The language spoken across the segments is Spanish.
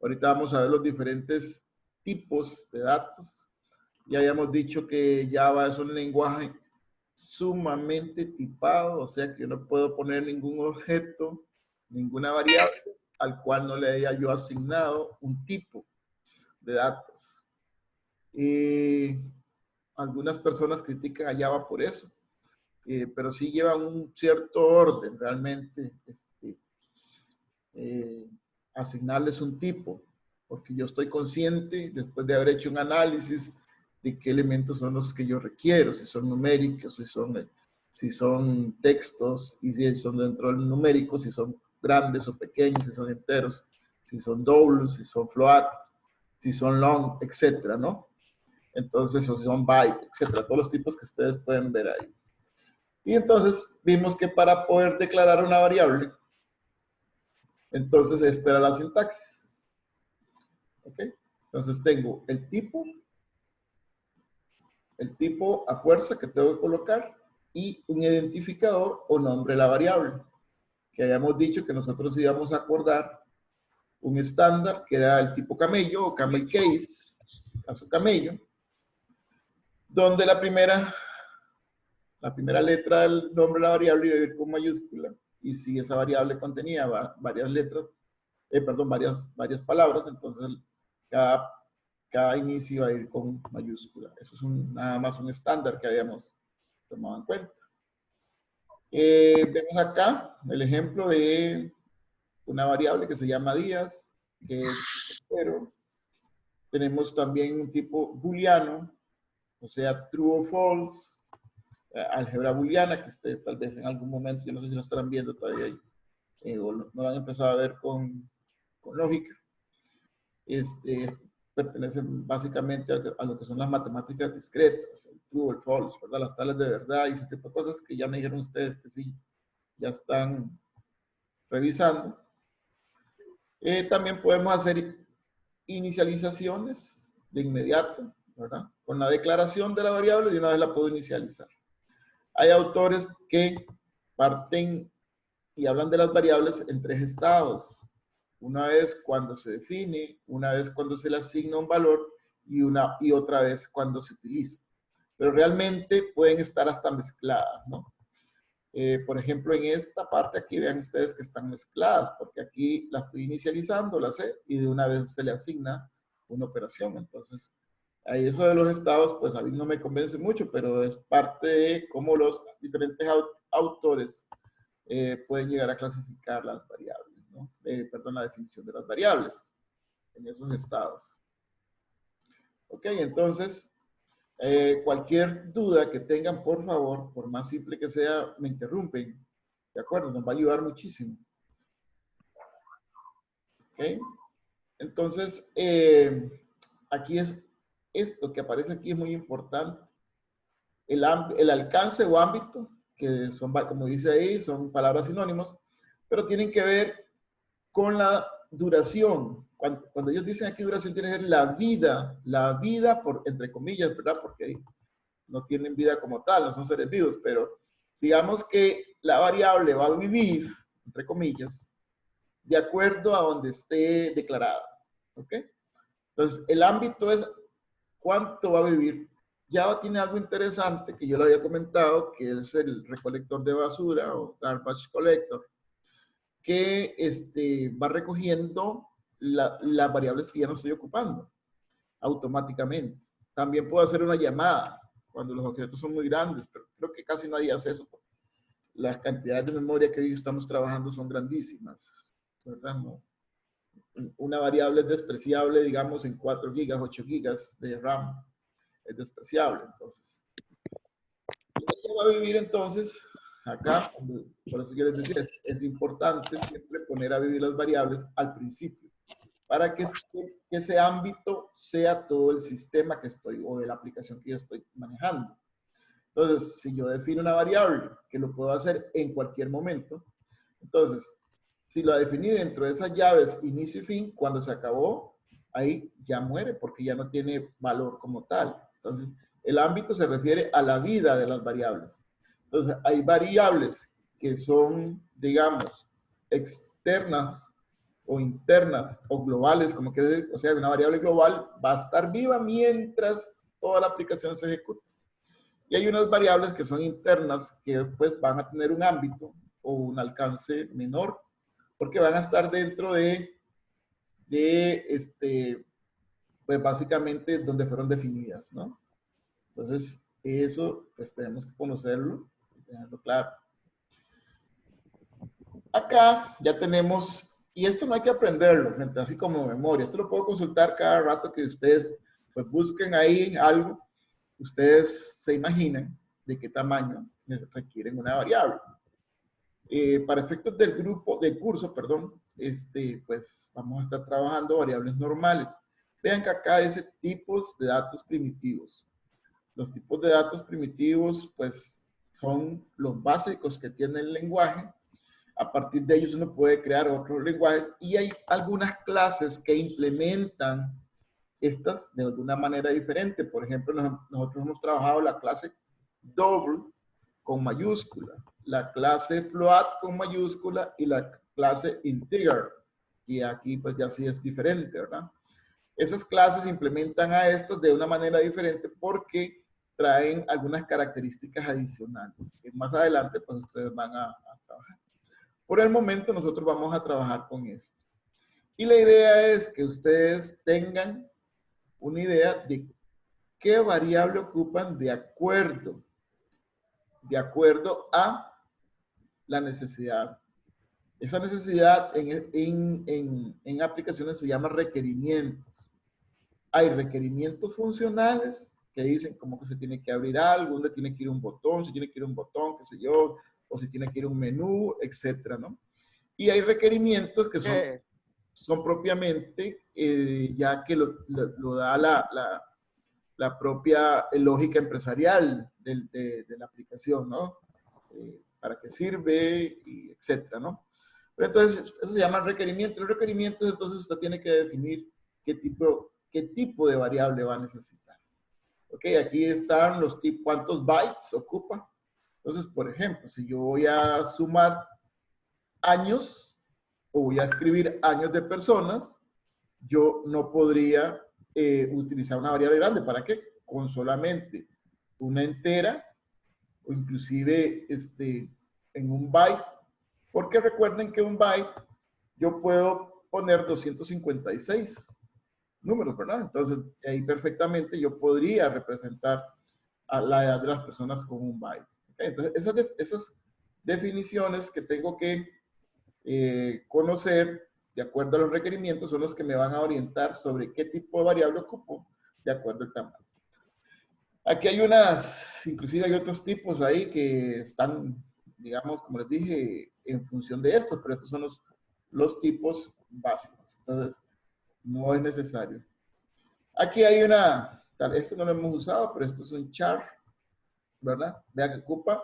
Ahorita vamos a ver los diferentes tipos de datos. Ya habíamos dicho que Java es un lenguaje sumamente tipado, o sea que yo no puedo poner ningún objeto, ninguna variable al cual no le haya yo asignado un tipo de datos. Y algunas personas critican a Java por eso, pero sí lleva un cierto orden realmente asignarles un tipo, porque yo estoy consciente, después de haber hecho un análisis, de qué elementos son los que yo requiero, si son numéricos, si son textos, y si son dentro del numérico, si son grandes o pequeños, si son enteros, si son doubles, si son float, si son long, etcétera, ¿no? Entonces, o si son byte, etcétera, todos los tipos que ustedes pueden ver ahí. Y entonces vimos que para poder declarar una variable, entonces esta era la sintaxis. ¿Ok? Entonces tengo el tipo a fuerza que tengo que colocar y un identificador o nombre de la variable. Que habíamos dicho que nosotros íbamos a acordar un estándar que era el tipo camello o camel case, caso camello, donde la primera letra del nombre de la variable iba a ir con mayúscula, y si esa variable contenía varias letras, varias palabras, entonces cada inicio va a ir con mayúscula. Eso es nada más un estándar que habíamos tomado en cuenta. Vemos acá el ejemplo de una variable que se llama días, que es 0. Tenemos también un tipo booleano, o sea, true o false, álgebra booleana, que ustedes tal vez en algún momento, yo no sé si lo estarán viendo todavía, o no han empezado a ver con lógica. Pertenecen básicamente a lo que son las matemáticas discretas, el true, el false, ¿verdad? Las tales de verdad y ese tipo de cosas que ya me dijeron ustedes que sí, ya están revisando. También podemos hacer inicializaciones de inmediato, ¿verdad? Con la declaración de la variable de una vez la puedo inicializar. Hay autores que parten y hablan de las variables en 3 estados. Una vez cuando se define, una vez cuando se le asigna un valor y otra vez cuando se utiliza. Pero realmente pueden estar hasta mezcladas, ¿no? Por ejemplo, en esta parte aquí vean ustedes que están mezcladas, porque aquí la estoy inicializando, la C, y de una vez se le asigna una operación. Entonces, ahí eso de los estados, pues a mí no me convence mucho, pero es parte de cómo los diferentes autores pueden llegar a clasificar las variables, ¿no? Perdón, la definición de las variables en esos estados. Ok, entonces, cualquier duda que tengan, por favor, por más simple que sea, me interrumpen. ¿De acuerdo? Nos va a ayudar muchísimo. Ok. Entonces, aquí es esto que aparece aquí es muy importante. El alcance o ámbito, que son, como dice ahí, son palabras sinónimos, pero tienen que ver con la duración. Cuando ellos dicen aquí duración, tiene que ver la vida por, entre comillas, ¿verdad? Porque no tienen vida como tal, no son seres vivos, pero digamos que la variable va a vivir, entre comillas, de acuerdo a donde esté declarada. ¿Ok? Entonces, el ámbito es cuánto va a vivir. Java tiene algo interesante que yo lo había comentado, que es el recolector de basura o garbage collector, que va recogiendo las variables que ya no estoy ocupando automáticamente. También puedo hacer una llamada cuando los objetos son muy grandes, pero creo que casi nadie hace eso. Las cantidades de memoria que hoy estamos trabajando son grandísimas, ¿verdad? No. Una variable es despreciable, digamos, en 4 gigas, 8 gigas de RAM. Es despreciable, entonces. ¿Qué va a vivir entonces? Acá, por eso quiero decir, es importante siempre poner a vivir las variables al principio, para que ese ámbito sea todo el sistema que estoy, o de la aplicación que yo estoy manejando. Entonces, si yo defino una variable, que lo puedo hacer en cualquier momento, entonces, si lo definí dentro de esas llaves inicio y fin, cuando se acabó, ahí ya muere, porque ya no tiene valor como tal. Entonces, el ámbito se refiere a la vida de las variables. Entonces, hay variables que son, digamos, externas o internas o globales, como quiere decir, o sea, una variable global va a estar viva mientras toda la aplicación se ejecuta. Y hay unas variables que son internas que pues van a tener un ámbito o un alcance menor, porque van a estar dentro de pues básicamente donde fueron definidas, ¿no? Entonces, eso pues tenemos que conocerlo y tenerlo claro. Acá ya tenemos, y esto no hay que aprenderlo, gente, así como memoria, esto lo puedo consultar cada rato que ustedes pues busquen ahí algo, ustedes se imaginan de qué tamaño requieren una variable. Para efectos del grupo, del curso, perdón, pues vamos a estar trabajando variables normales. Vean que acá dice tipos de datos primitivos. Los tipos de datos primitivos, pues, son los básicos que tiene el lenguaje. A partir de ellos uno puede crear otros lenguajes y hay algunas clases que implementan estas de alguna manera diferente. Por ejemplo, nosotros hemos trabajado la clase double con mayúscula, la clase float con mayúscula y la clase integer. Y aquí pues ya sí es diferente, ¿verdad? Esas clases implementan a estos de una manera diferente porque traen algunas características adicionales que más adelante pues ustedes van a trabajar. Por el momento nosotros vamos a trabajar con esto. Y la idea es que ustedes tengan una idea de qué variable ocupan de acuerdo a la necesidad. Esa necesidad en aplicaciones se llama requerimientos. Hay requerimientos funcionales que dicen como que se tiene que abrir algo, donde tiene que ir un botón, si tiene que ir un botón, qué sé yo, o si tiene que ir un menú, etcétera, ¿no? Y hay requerimientos que son propiamente, ya que lo da la propia lógica empresarial de la aplicación, ¿no? Para qué sirve, y etcétera, ¿no? Pero entonces, eso se llama requerimiento. Los requerimientos, entonces, usted tiene que definir qué tipo de variable va a necesitar. Ok, aquí están los tipos, cuántos bytes ocupa. Entonces, por ejemplo, si yo voy a sumar años o voy a escribir años de personas, yo no podría utilizar una variable grande. ¿Para qué? Con solamente una entera o inclusive en un byte. Porque recuerden que un byte yo puedo poner 256 números, ¿verdad? Entonces, ahí perfectamente yo podría representar a la edad de las personas con un byte. ¿Okay? Entonces, esas definiciones que tengo que conocer de acuerdo a los requerimientos son los que me van a orientar sobre qué tipo de variable ocupo de acuerdo al tamaño. Aquí hay inclusive hay otros tipos ahí que están, digamos, como les dije, en función de estos, pero estos son los tipos básicos. Entonces, no es necesario. Aquí hay esto no lo hemos usado, pero esto es un char, ¿verdad? Vea que ocupa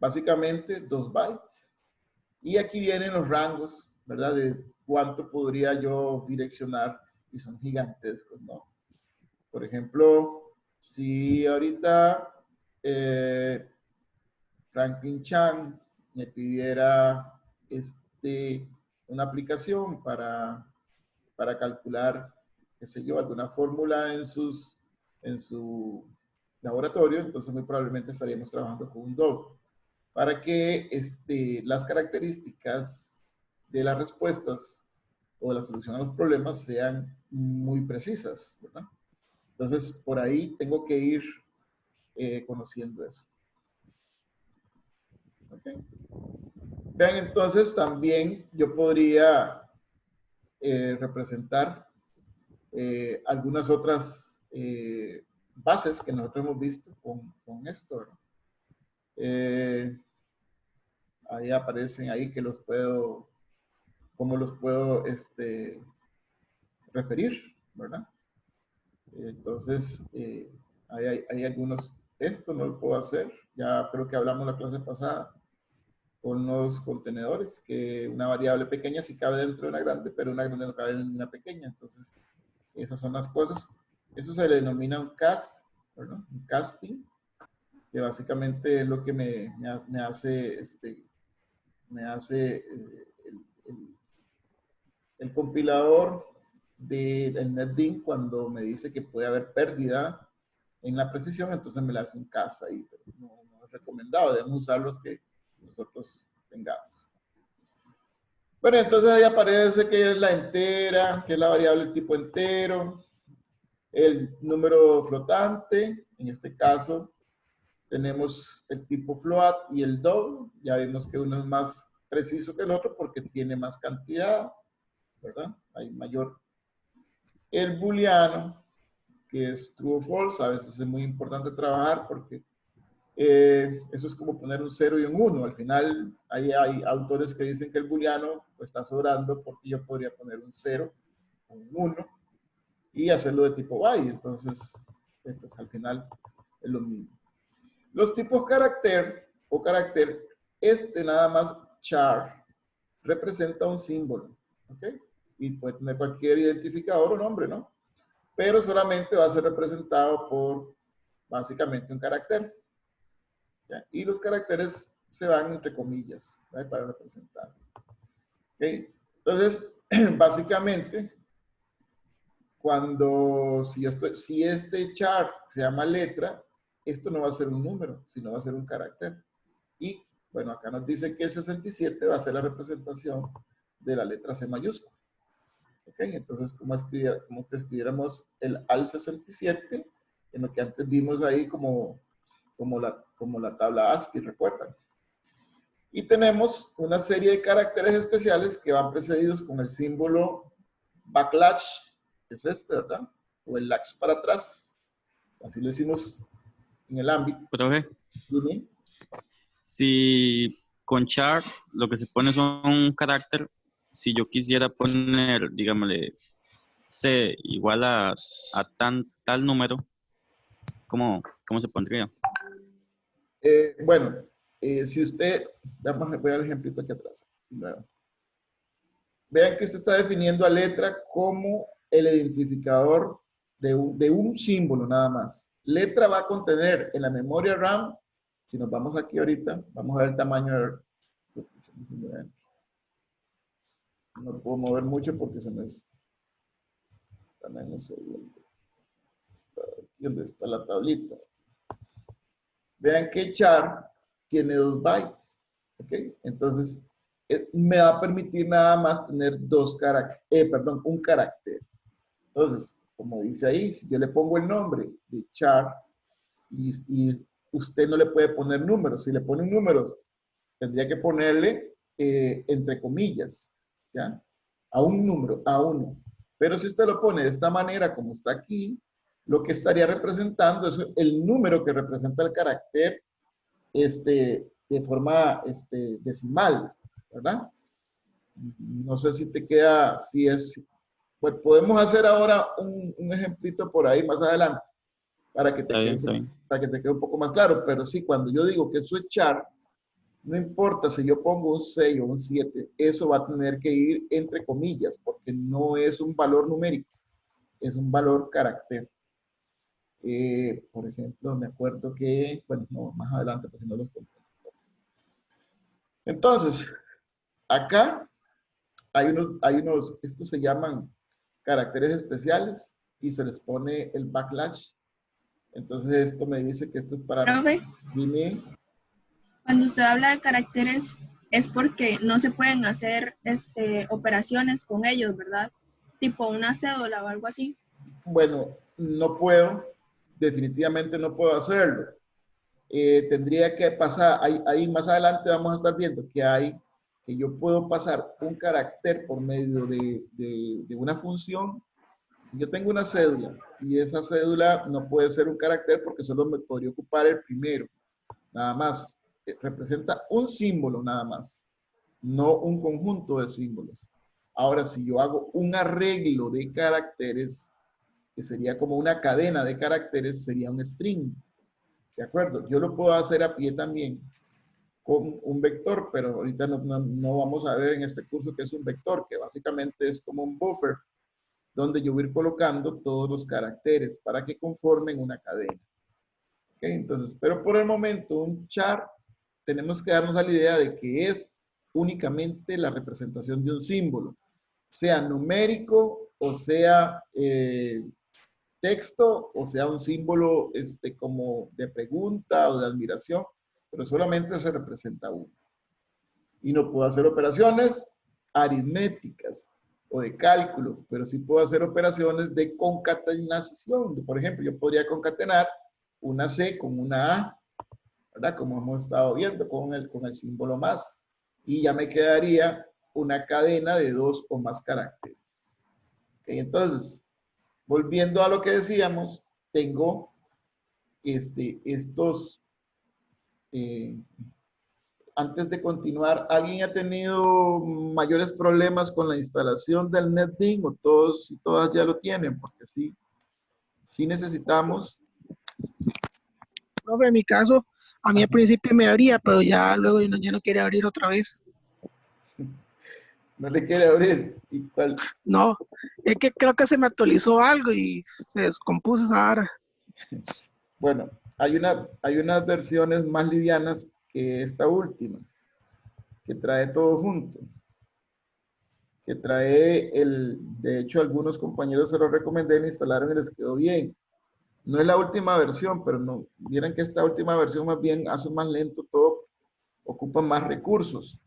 básicamente 2 bytes. Y aquí vienen los rangos, ¿verdad? De cuánto podría yo direccionar y son gigantescos, ¿no? Por ejemplo, si ahorita Franklin Chan me pidiera una aplicación para calcular, qué sé yo, alguna fórmula en su laboratorio, entonces muy probablemente estaríamos trabajando con un doble para que las características de las respuestas o de la solución a los problemas sean muy precisas, ¿verdad? Entonces, por ahí tengo que ir conociendo eso. ¿Okay? Vean, entonces también yo podría representar algunas otras bases que nosotros hemos visto con esto, ¿verdad? Ahí aparecen ahí que cómo los puedo referir, ¿verdad? Entonces, hay algunos, esto no lo puedo hacer, ya creo que hablamos la clase pasada con los contenedores, que una variable pequeña sí cabe dentro de una grande, pero una grande no cabe en una pequeña, entonces esas son las cosas. Eso se le denomina un cast, ¿verdad? Un casting, que básicamente es lo que me hace, me hace El compilador del NetBeans, cuando me dice que puede haber pérdida en la precisión, entonces me la hace un CAS ahí, pero no es recomendado, debemos usar los que nosotros tengamos. Bueno, entonces ahí aparece que es la entera, que es la variable tipo entero, el número flotante, en este caso tenemos el tipo float y el double, ya vimos que uno es más preciso que el otro porque tiene más cantidad, ¿verdad? Hay mayor. El booleano, que es true o false, a veces es muy importante trabajar porque eso es como poner un 0 y un 1. Al final, ahí hay autores que dicen que el booleano pues, está sobrando porque yo podría poner un 0 o un 1 y hacerlo de tipo byte. Entonces, pues, al final es lo mismo. Los tipos carácter o carácter, nada más char representa un símbolo, ¿ok? Y puede tener cualquier identificador o nombre, ¿no? Pero solamente va a ser representado por básicamente un carácter. ¿Ya? Y los caracteres se van entre comillas, ¿vale? Para representar. ¿Okay? Entonces, básicamente, si este char se llama letra, esto no va a ser un número, sino va a ser un carácter. Y bueno, acá nos dice que el 67 va a ser la representación de la letra C mayúscula. ¿Ok? Entonces, como que escribiéramos el al 67, en lo que antes vimos ahí como la tabla ASCII, ¿recuerdan? Y tenemos una serie de caracteres especiales que van precedidos con el símbolo backlash, que es este, ¿verdad? O el lash para atrás. Así lo decimos en el ámbito. Profe, Dime. si con char lo que se pone son un carácter, si yo quisiera poner, digámosle, C igual a tal número, ¿cómo se pondría? Bueno, si usted, voy a dar el ejemplito aquí atrás. Vean que se está definiendo a letra como el identificador de un símbolo nada más. Letra va a contener en la memoria RAM, si nos vamos aquí ahorita, vamos a ver el tamaño. No puedo mover mucho porque se me es. También no sé aquí donde está la tablita. Vean que char tiene 2 bytes. ¿Ok? Entonces, me va a permitir nada más tener un carácter. Entonces, como dice ahí, si yo le pongo el nombre de char y usted no le puede poner números, si le pone un número, tendría que ponerle entre comillas, ¿ya? A un número, a uno. Pero si usted lo pone de esta manera, como está aquí, lo que estaría representando es el número que representa el carácter de forma decimal, ¿verdad? No sé si te queda, si es, pues podemos hacer ahora un ejemplito por ahí más adelante para que te Está bien, quede, está bien. para que te quede un poco más claro, pero sí, cuando yo digo que eso es char, no importa si yo pongo un 6 o un 7, eso va a tener que ir entre comillas, porque no es un valor numérico, es un valor carácter. Por ejemplo, me acuerdo que, bueno, no, más adelante, porque no los conté. Entonces, acá estos se llaman caracteres especiales y se les pone el backlash. Entonces, esto me dice que esto es para Profe, Vime. cuando usted habla de caracteres es porque no se pueden hacer operaciones con ellos, ¿verdad? Tipo una cédula o algo así. Bueno, no puedo, definitivamente no puedo hacerlo. Tendría que pasar, ahí más adelante vamos a estar viendo que yo puedo pasar un carácter por medio de una función. Si yo tengo una cédula y esa cédula no puede ser un carácter porque solo me podría ocupar el primero, nada más. Representa un símbolo nada más, no un conjunto de símbolos. Ahora, si yo hago un arreglo de caracteres, que sería como una cadena de caracteres, sería un string. ¿De acuerdo? Yo lo puedo hacer a pie también con un vector, pero ahorita no vamos a ver en este curso qué es un vector, que básicamente es como un buffer donde yo voy a ir colocando todos los caracteres para que conformen una cadena. ¿Okay? Entonces, pero por el momento un char tenemos que darnos a la idea de que es únicamente la representación de un símbolo. sea numérico o sea texto o sea un símbolo como de pregunta o de admiración, pero solamente se representa uno. Y no puedo hacer operaciones aritméticas o de cálculo, pero sí puedo hacer operaciones de concatenación. Por ejemplo, yo podría concatenar una C con una A, ¿verdad? Como hemos estado viendo con el símbolo más. Y ya me quedaría una cadena de 2 o más caracteres. ¿Okay? Entonces, volviendo a lo que decíamos, tengo estos... antes de continuar, ¿alguien ha tenido mayores problemas con la instalación del NetBeans o todos y todas ya lo tienen? Porque sí necesitamos. Profe, en mi caso, a mí al Ajá. principio me abría, pero ya luego ya no quiere abrir otra vez. No le quiere abrir. ¿Y cuál? No, es que creo que se me actualizó algo y se descompuso esa vara. Bueno, hay unas versiones más livianas que esta última, que trae todo junto. Que trae de hecho, algunos compañeros se lo recomendé, lo instalaron y les quedó bien. No es la última versión, pero no, vieran que esta última versión más bien hace más lento todo, ocupa más recursos.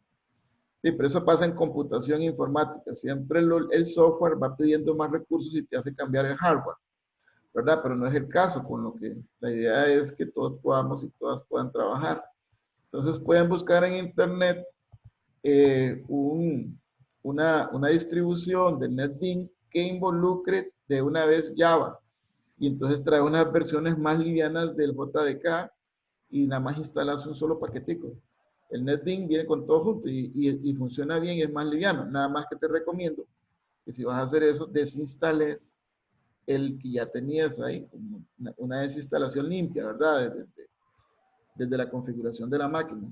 Sí, pero eso pasa en computación informática. Siempre el software va pidiendo más recursos y te hace cambiar el hardware, ¿verdad? Pero no es el caso, con lo que la idea es que todos podamos y todas puedan trabajar. Entonces pueden buscar en internet una distribución de NetBeans que involucre de una vez Java. Y entonces trae unas versiones más livianas del JDK y nada más instalas un solo paquetico. El NetBeans viene con todo junto y funciona bien y es más liviano. Nada más que te recomiendo que si vas a hacer eso, desinstales el que ya tenías ahí, como una desinstalación limpia, ¿verdad? Desde la configuración de la máquina.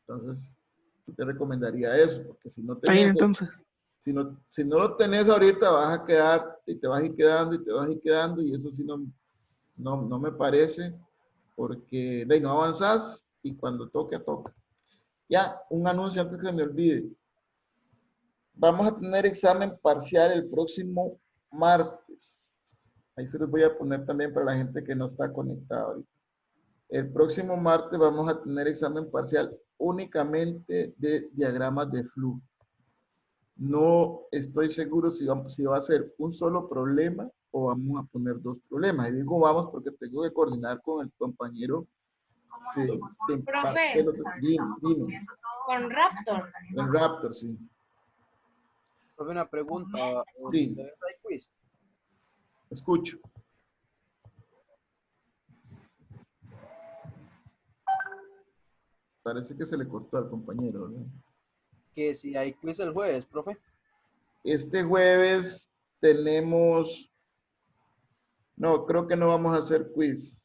Entonces, te recomendaría eso, porque si no Está bien, tenés, entonces. si no lo tenés ahorita, vas a quedar y te vas a ir quedando y te vas a ir quedando y eso sí no me parece, porque de ahí no avanzás y cuando toque, toca. Ya, un anuncio antes que se me olvide. Vamos a tener examen parcial el próximo martes. Ahí se los voy a poner también para la gente que no está conectada ahorita. El próximo martes vamos a tener examen parcial únicamente de diagramas de flujo. No estoy seguro si va a ser un solo problema o vamos a poner dos problemas. Y digo vamos porque tengo que coordinar con el compañero Profe, dime. con Raptor. En Raptor, sí. Profe, una pregunta. Sí. ¿Hay quiz? Escucho. Parece que se le cortó al compañero, ¿verdad? Que si hay quiz el jueves, profe. Este jueves tenemos... No, creo que no vamos a hacer quiz.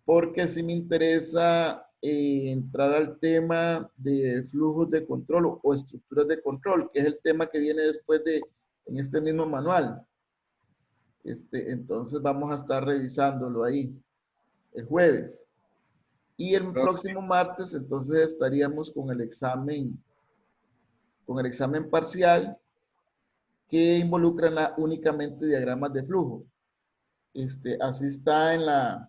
Porque sí me interesa entrar al tema de flujos de control o estructuras de control, que es el tema que viene después en este mismo manual. Entonces vamos a estar revisándolo ahí el jueves. Y el próximo martes, entonces estaríamos con el examen parcial que involucra únicamente diagramas de flujo. Así está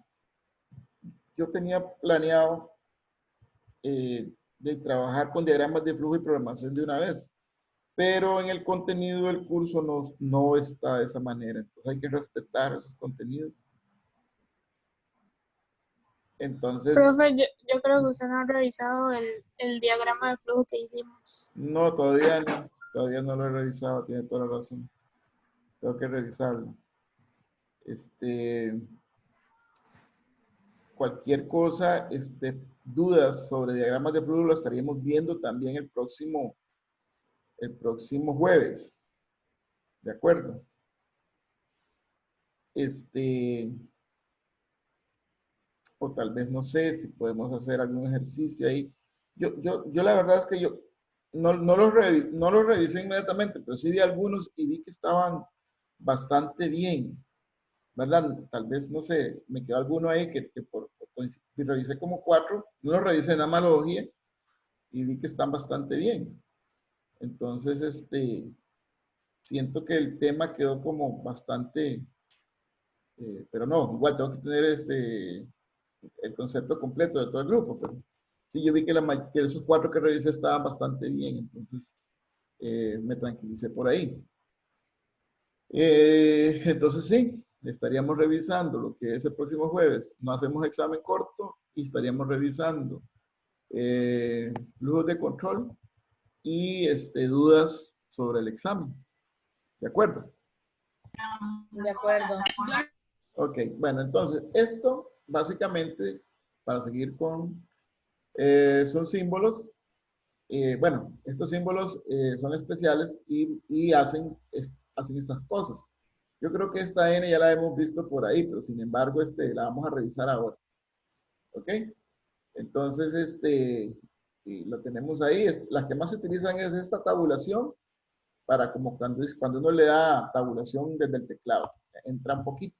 yo tenía planeado de trabajar con diagramas de flujo y programación de una vez, pero en el contenido del curso no está de esa manera, entonces hay que respetar esos contenidos. Entonces, Profe, yo creo que usted no ha revisado el diagrama de flujo que hicimos. no, todavía no lo he revisado, tiene toda la razón. Tengo que revisarlo. Cualquier cosa, dudas sobre diagramas de flujo lo estaríamos viendo también el próximo jueves. ¿De acuerdo? O tal vez no sé si podemos hacer algún ejercicio ahí. Yo la verdad es que yo no los revisé inmediatamente, pero sí vi algunos y vi que estaban bastante bien, ¿verdad? Tal vez, no sé, me quedó alguno ahí que revisé como 4, no los revisé en analogía y vi que están bastante bien. Entonces, siento que el tema quedó como bastante, pero no, igual tengo que tener el concepto completo de todo el grupo, pero sí, yo vi que, que esos 4 que revisé estaban bastante bien, entonces me tranquilicé por ahí. Entonces sí, estaríamos revisando lo que es el próximo jueves. No hacemos examen corto y estaríamos revisando flujos de control y dudas sobre el examen. ¿De acuerdo? De acuerdo. Ok, bueno, entonces esto básicamente, para seguir con, son símbolos. Bueno, estos símbolos son especiales y hacen estas cosas. Yo creo que esta N ya la hemos visto por ahí, pero sin embargo, la vamos a revisar ahora. ¿Ok? Entonces, y lo tenemos ahí. Las que más se utilizan es esta tabulación para como cuando uno le da tabulación desde el teclado. Entra un poquito.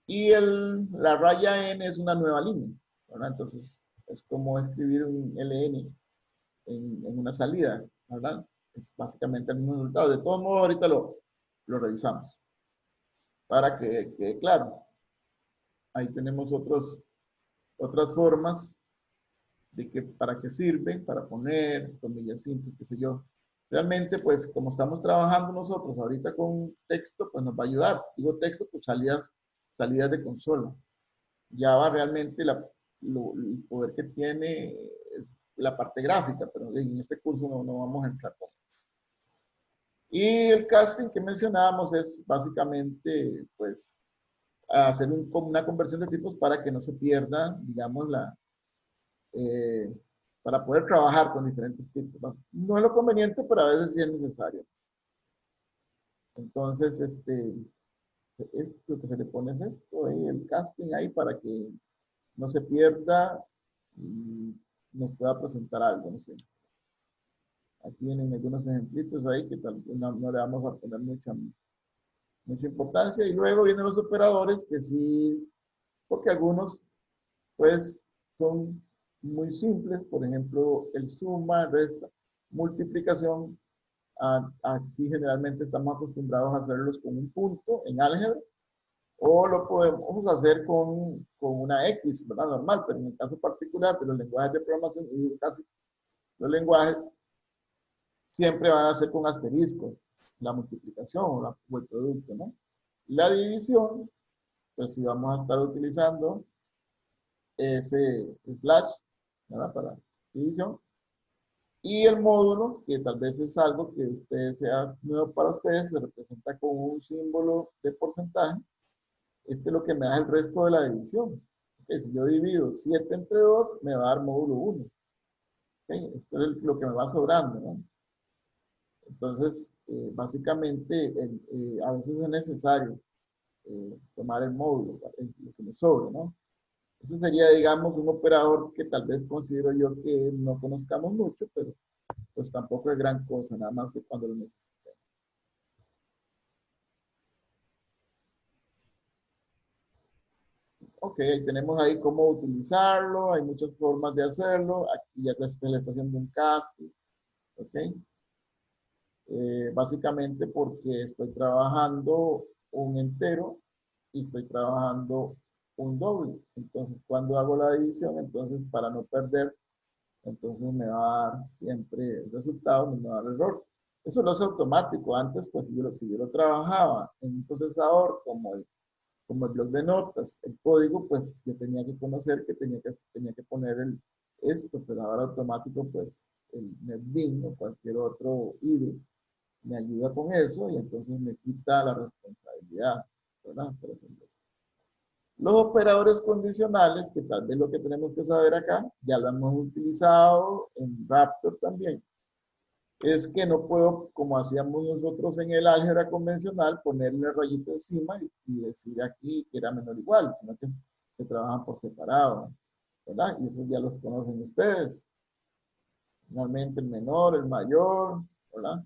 Y la raya N es una nueva línea, ¿verdad? Entonces, es como escribir un LN en una salida, ¿verdad? Es básicamente el mismo resultado. De todos modos, ahorita lo revisamos para que quede claro. Ahí tenemos otras formas de que para qué sirven, para poner comillas simples, qué sé yo. Realmente, pues, como estamos trabajando nosotros ahorita con texto, pues nos va a ayudar. Digo texto, pues salidas de consola. Java realmente el poder que tiene es la parte gráfica, pero en este curso no vamos a entrar con. Y el casting que mencionábamos es básicamente, pues, hacer una conversión de tipos para que no se pierda, digamos, eh, para poder trabajar con diferentes tipos, ¿no? No es lo conveniente, pero a veces sí es necesario. Entonces, lo que se le pone es esto, el casting ahí para que no se pierda y nos pueda presentar algo, no sé. Aquí vienen algunos ejemplitos ahí que no le vamos a poner mucha importancia. Y luego vienen los operadores que sí, porque algunos pues son muy simples, por ejemplo, el suma, resta, multiplicación, así generalmente estamos acostumbrados a hacerlos con un punto en álgebra, o lo podemos hacer con una X, ¿verdad? Normal, pero en el caso particular de los lenguajes de programación, y digo casi los lenguajes, siempre van a ser con asterisco, la multiplicación o el producto, ¿no? La división, pues si vamos a estar utilizando ese slash, ¿verdad? Para división. Y el módulo, que tal vez es algo que sea nuevo para ustedes, se representa con un símbolo de porcentaje. Este es lo que me da el resto de la división. Okay, si yo divido 7 entre 2, me va a dar módulo 1. Okay, esto es lo que me va sobrando, ¿no? Entonces, básicamente, a veces es necesario tomar el módulo, lo que me sobra, ¿no? Eso sería, digamos, un operador que tal vez considero yo que no conozcamos mucho, pero pues tampoco es gran cosa, nada más que cuando lo necesitemos. Ok, tenemos ahí cómo utilizarlo, hay muchas formas de hacerlo, aquí ya se le está haciendo un casting, ok. Básicamente porque estoy trabajando un entero y estoy trabajando un doble. Entonces, cuando hago la división, entonces para no perder, entonces me va a dar siempre el resultado, me va a dar error. Eso lo hace automático. Antes, pues si yo lo trabajaba en un procesador como el bloc de notas, el código, pues yo tenía que conocer que tenía que poner esto, pero ahora automático, pues el NetBeans o cualquier otro IDE me ayuda con eso y entonces me quita la responsabilidad, ¿verdad? Los operadores condicionales, que tal vez lo que tenemos que saber acá, ya lo hemos utilizado en Raptor también, es que no puedo, como hacíamos nosotros en el álgebra convencional, ponerle rayita encima y decir aquí que era menor o igual, sino que se trabajan por separado, ¿verdad? Y eso ya los conocen ustedes. Finalmente el menor, el mayor, ¿verdad?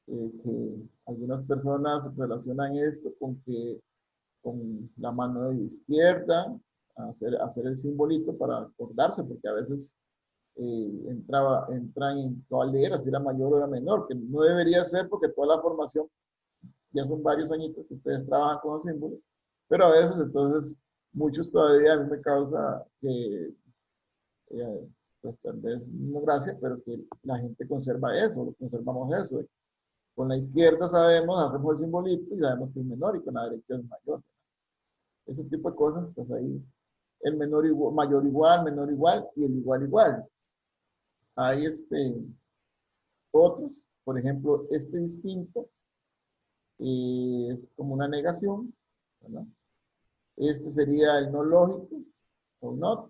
Que algunas personas relacionan esto con la mano de izquierda, hacer el simbolito para acordarse, porque a veces entran en cuál era, si era mayor o era menor, que no debería ser porque toda la formación, ya son varios añitos que ustedes trabajan con los símbolos, pero a veces entonces muchos todavía a mí me causa que, pues tal vez no gracia, pero que la gente conserva eso, conservamos eso. Con la izquierda sabemos, hacemos el simbolito y sabemos que es menor y con la derecha es mayor. Ese tipo de cosas, pues ahí el menor igual, mayor igual, menor igual y el igual igual. Hay otros, por ejemplo, este distinto es como una negación, ¿verdad? Este sería el no lógico, o not,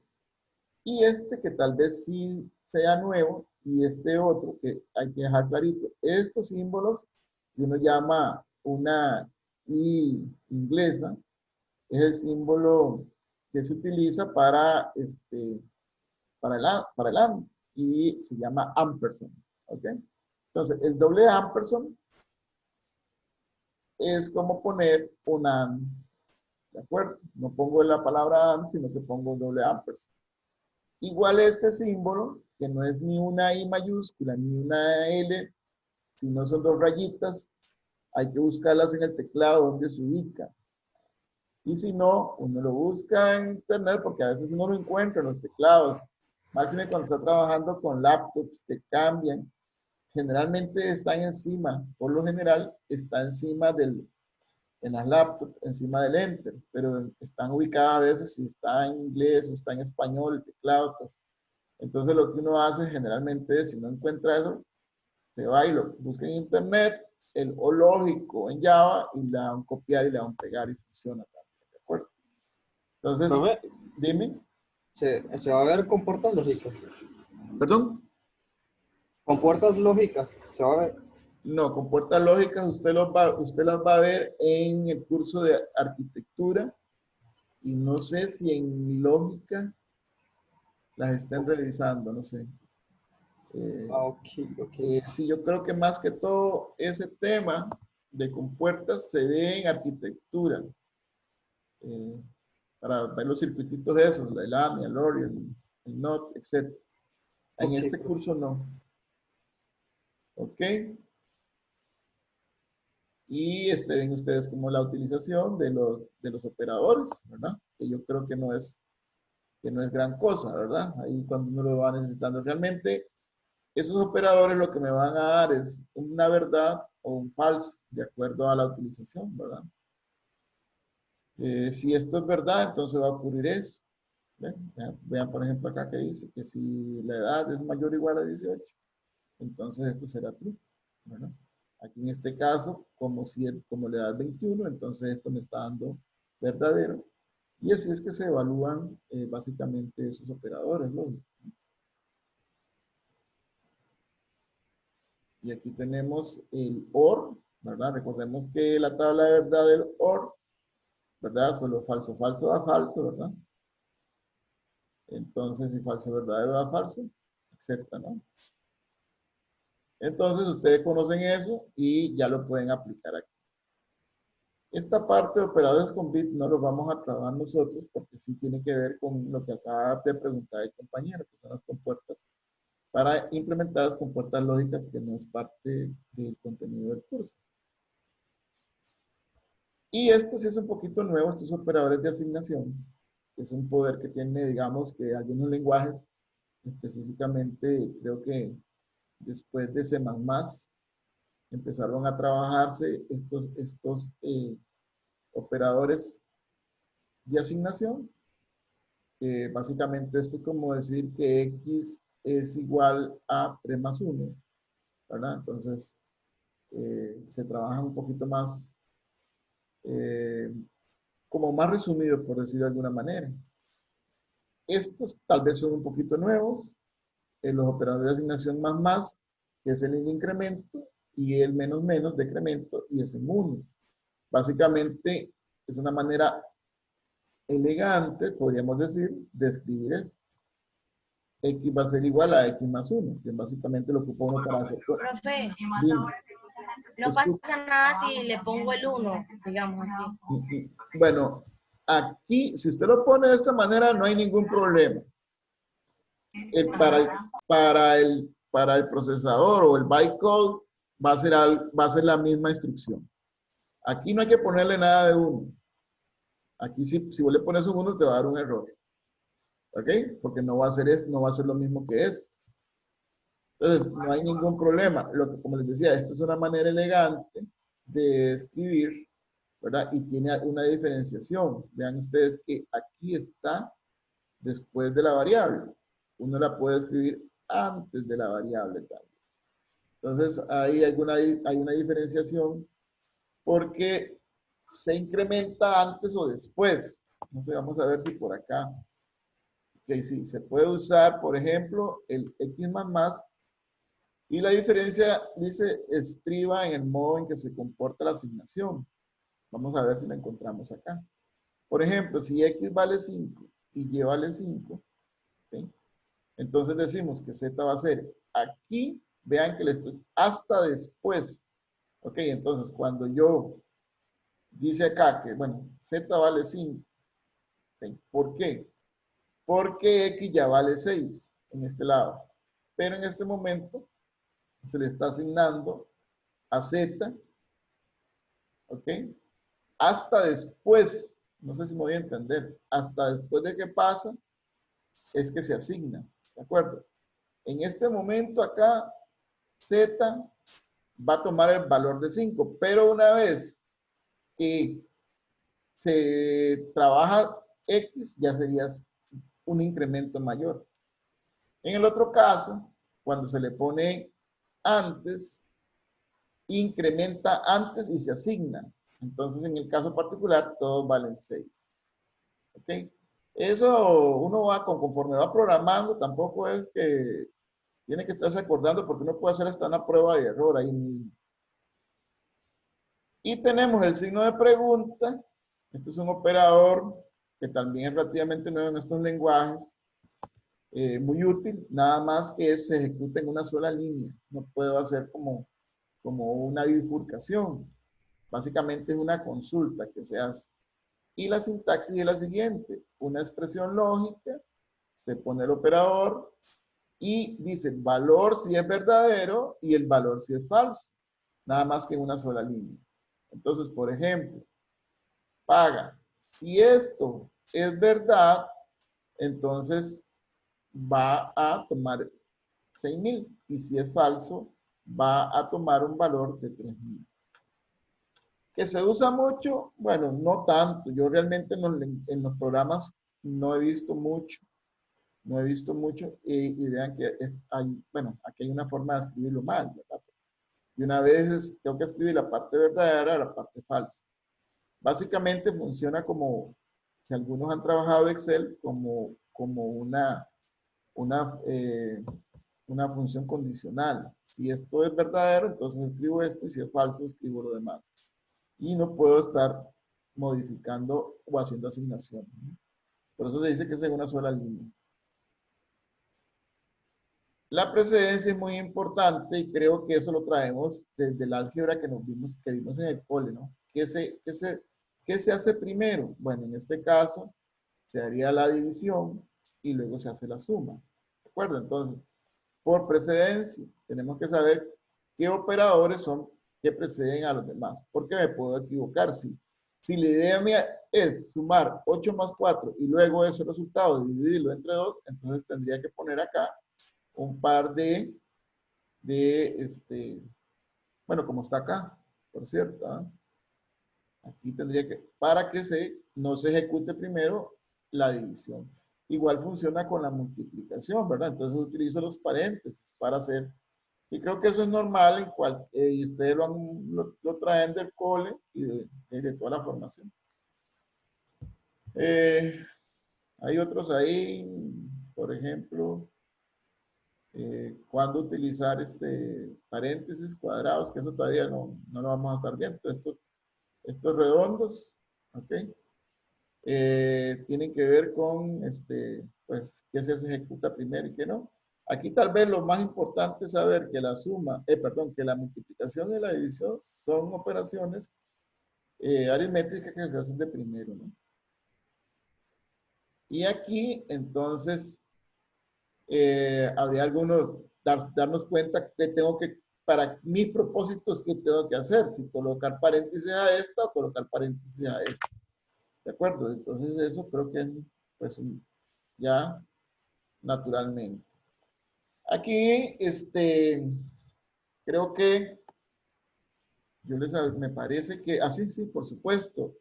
y este que tal vez sí sea nuevo, y este otro que hay que dejar clarito. Estos símbolos que uno llama una I inglesa, es el símbolo que se utiliza para para el and, y se llama ampersand, ¿ok? Entonces, el doble ampersand es como poner un and, ¿de acuerdo? No pongo la palabra and, sino que pongo doble ampersand. Igual este símbolo, que no es ni una I mayúscula ni una L, sino son dos rayitas, hay que buscarlas en el teclado donde se ubica. Y si no, uno lo busca en internet porque a veces uno lo encuentra en los teclados. Máximo cuando está trabajando con laptops que cambian, generalmente están encima, por lo general, está encima en las laptops, encima del enter, pero están ubicadas a veces si está en inglés o está en español el teclado, pues. Entonces lo que uno hace generalmente es, si no encuentra eso, se va y lo busca en internet, el o lógico en Java, y le dan copiar y le dan pegar y funciona también, ¿de acuerdo? Entonces, Profe, dime, se va a ver con puertas lógicas. perdón. Con puertas lógicas, se va a ver. No, con puertas lógicas usted las va a ver en el curso de arquitectura y no sé si en lógica las estén revisando, no sé. Ok, ok. Sí, yo creo que más que todo ese tema de compuertas se ve en arquitectura. eh, para ver los circuititos esos, el ANI, el OR, el NOT, etc. En Ok, este profe. curso no. ¿Ok? Y ven ustedes como la utilización de los operadores, ¿verdad? Que yo creo que no es gran cosa, ¿verdad? Ahí cuando uno lo va necesitando realmente, esos operadores lo que me van a dar es una verdad o un falso, de acuerdo a la utilización, ¿verdad? Si esto es verdad, entonces va a ocurrir eso. ¿Ven? Vean, por ejemplo, acá que dice que si la edad es mayor o igual a 18, entonces esto será true, ¿verdad? Aquí en este caso, como la edad es 21, entonces esto me está dando verdadero. Y así es que se evalúan básicamente esos operadores lógicos. Y aquí tenemos el OR, ¿verdad? Recordemos que la tabla de verdad del OR, ¿verdad? Solo falso, falso da falso, ¿verdad? Entonces, si falso verdadero da falso, etcétera, ¿no? Entonces, ustedes conocen eso y ya lo pueden aplicar aquí. Esta parte de operadores con bit no lo vamos a trabajar nosotros porque sí tiene que ver con lo que acaba de preguntar el compañero, que son las compuertas para implementar las compuertas lógicas, que no es parte del contenido del curso. Y esto sí es un poquito nuevo, estos operadores de asignación, que es un poder que tiene, digamos, que algunos lenguajes, específicamente creo que después de C++, empezaron a trabajarse estos operadores de asignación. Básicamente esto es como decir que X es igual a 3 más 1, ¿verdad? Entonces, se trabaja un poquito más, como más resumido, por decirlo de alguna manera. Estos tal vez son un poquito nuevos, los operadores de asignación más, que es el incremento, y el menos, decremento, y es en 1. Básicamente, es una manera elegante, podríamos decir, de escribir esto. X va a ser igual a X más 1, que básicamente lo ocupa uno para hacer. Profe, Dime. no pasa nada si le pongo el 1, digamos así. Bueno, aquí, si usted lo pone de esta manera, no hay ningún problema. para el procesador o el bytecode va a ser la misma instrucción. Aquí no hay que ponerle nada de 1. Aquí si vos le pones un 1 te va a dar un error. ¿Ok? Porque no va a ser, no va a ser lo mismo que este. Entonces, no hay ningún problema. Como les decía, esta es una manera elegante de escribir, ¿verdad? Y tiene una diferenciación. Vean ustedes que aquí está después de la variable. Uno la puede escribir antes de la variable también. Entonces, ahí hay una diferenciación porque se incrementa antes o después. Entonces, vamos a ver si por acá. Ok, sí, se puede usar, por ejemplo, el X más. Y la diferencia, dice, estriba en el modo en que se comporta la asignación. Vamos a ver si la encontramos acá. Por ejemplo, si X vale 5 y Y vale 5, ¿sí? Entonces decimos que Z va a ser aquí, vean que le estoy hasta después. Ok, entonces cuando yo dice acá que, bueno, Z vale 5, ¿sí? ¿Por qué? Porque X ya vale 6 en este lado. Pero en este momento se le está asignando a Z, ¿ok? Hasta después, no sé si me voy a entender, hasta después de que pasa, es que se asigna, ¿de acuerdo? En este momento acá, Z va a tomar el valor de 5, pero una vez que se trabaja X, ya sería un incremento mayor. En el otro caso, cuando se le pone antes, incrementa antes y se asigna. Entonces, en el caso particular, todos valen 6. ¿Ok? Eso uno va conforme va programando, tampoco es que tiene que estarse acordando porque uno puede hacer hasta una prueba de error ahí mismo. Y tenemos el signo de pregunta. Esto es un operador que también es relativamente nuevo en estos lenguajes. Muy útil, nada más que se ejecuta en una sola línea. No puedo hacer como una bifurcación. Básicamente es una consulta que se hace. Y la sintaxis es la siguiente. Una expresión lógica, se pone el operador y dice valor si es verdadero y el valor si es falso. Nada más que en una sola línea. Entonces, por ejemplo, paga. Si esto es verdad, entonces va a tomar 6,000. Y si es falso, va a tomar un valor de 3,000. ¿Que se usa mucho? Bueno, no tanto. Yo realmente en los programas no he visto mucho. No he visto mucho. Y vean que bueno, aquí hay una forma de escribirlo mal, ¿verdad? Y una vez tengo que escribir la parte verdadera, la parte falsa. Básicamente funciona como, si algunos han trabajado Excel, como una función condicional. Si esto es verdadero, entonces escribo esto, y si es falso, escribo lo demás. Y no puedo estar modificando o haciendo asignaciones. Por eso se dice que es en una sola línea. La precedencia es muy importante y creo que eso lo traemos desde el álgebra que vimos en el cole, ¿no? ¿Qué se hace primero? Bueno, en este caso se haría la división y luego se hace la suma. ¿De acuerdo? Entonces, por precedencia, tenemos que saber qué operadores son que preceden a los demás. Porque me puedo equivocar. Si la idea mía es sumar 8 más 4 y luego ese resultado dividirlo entre 2, entonces tendría que poner acá un par bueno, como está acá, por cierto. ¿Eh? Aquí tendría que, para que no se ejecute primero la división. Igual funciona con la multiplicación, ¿verdad? Entonces utilizo los paréntesis para hacer, y creo que eso es normal y ustedes lo traen del cole y de toda la formación. Hay otros ahí, por ejemplo, cuándo utilizar paréntesis cuadrados, que eso todavía no lo vamos a estar viendo. Estos redondos, ¿ok? Tienen que ver con, pues, qué se ejecuta primero y qué no. Aquí tal vez lo más importante es saber que la suma, que la multiplicación y la división son operaciones aritméticas que se hacen de primero, ¿no? Y aquí, entonces, habría algunos, darnos cuenta que tengo que, para mis propósitos, ¿qué tengo que hacer? Si colocar paréntesis a esta o colocar paréntesis a esta. ¿De acuerdo? Entonces eso creo que es pues ya naturalmente. Aquí, creo que me parece que, así, sí, por supuesto.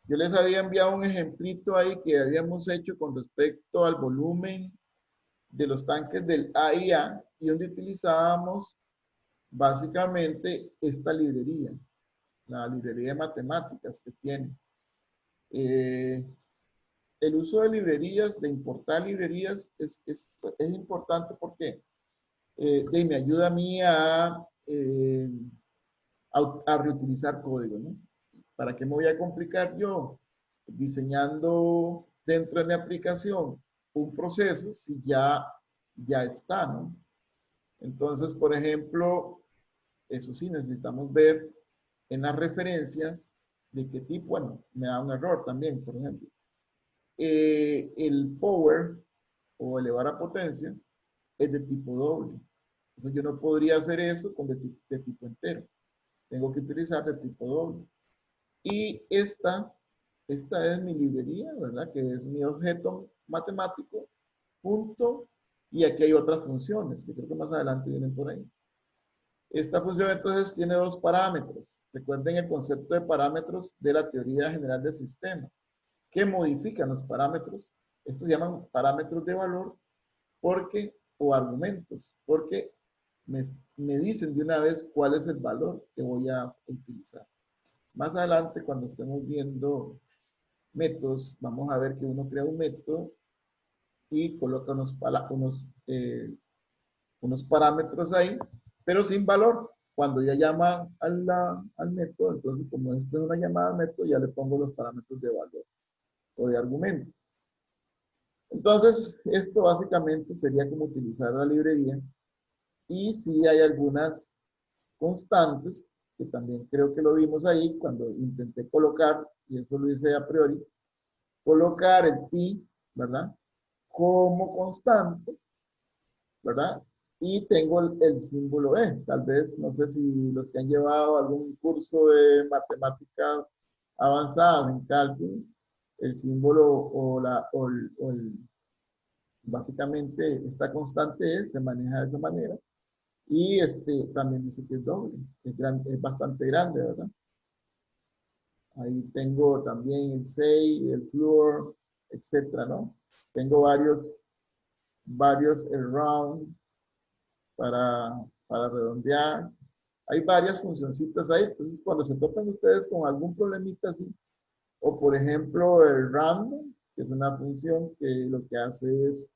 Yo les había enviado un ejemplito ahí que habíamos hecho con respecto al volumen de los tanques del AIA y donde utilizábamos básicamente esta librería, la librería de matemáticas que tiene. El uso de librerías, de importar librerías, es importante porque me ayuda a mí a reutilizar código, ¿no? ¿Para qué me voy a complicar yo diseñando dentro de mi aplicación un proceso si ya está, ¿no? Entonces, por ejemplo, eso sí, necesitamos ver en las referencias de qué tipo, bueno, me da un error también, por ejemplo. El power o elevar a potencia es de tipo doble. Entonces yo no podría hacer eso con de tipo entero. Tengo que utilizar de tipo doble. Y esta es mi librería, ¿verdad? Que es mi objeto matemático, punto. Y aquí hay otras funciones que creo que más adelante vienen por ahí. Esta función entonces tiene dos parámetros. Recuerden el concepto de parámetros de la teoría general de sistemas, que modifican los parámetros. Estos se llaman parámetros de valor o argumentos, porque me dicen de una vez cuál es el valor que voy a utilizar. Más adelante, cuando estemos viendo métodos, vamos a ver que uno crea un método y coloca unos parámetros ahí, pero sin valor. Cuando ya llama al método, entonces como esto es una llamada al método, ya le pongo los parámetros de valor o de argumento. Entonces, esto básicamente sería como utilizar la librería. Y sí hay algunas constantes, que también creo que lo vimos ahí cuando intenté colocar, y eso lo hice a priori, colocar el pi, ¿verdad? Como constante, ¿verdad? Y tengo el símbolo E. Tal vez, no sé si los que han llevado algún curso de matemáticas avanzadas en cálculo, el símbolo básicamente esta constante E se maneja de esa manera. Y también dice que es doble, es bastante grande, ¿verdad? Ahí tengo también el 6, el fluor, etcétera, ¿no? Tengo varios round para redondear. Hay varias funcioncitas ahí. Entonces, cuando se topen ustedes con algún problemita así, o por ejemplo el random, que es una función que lo que hace es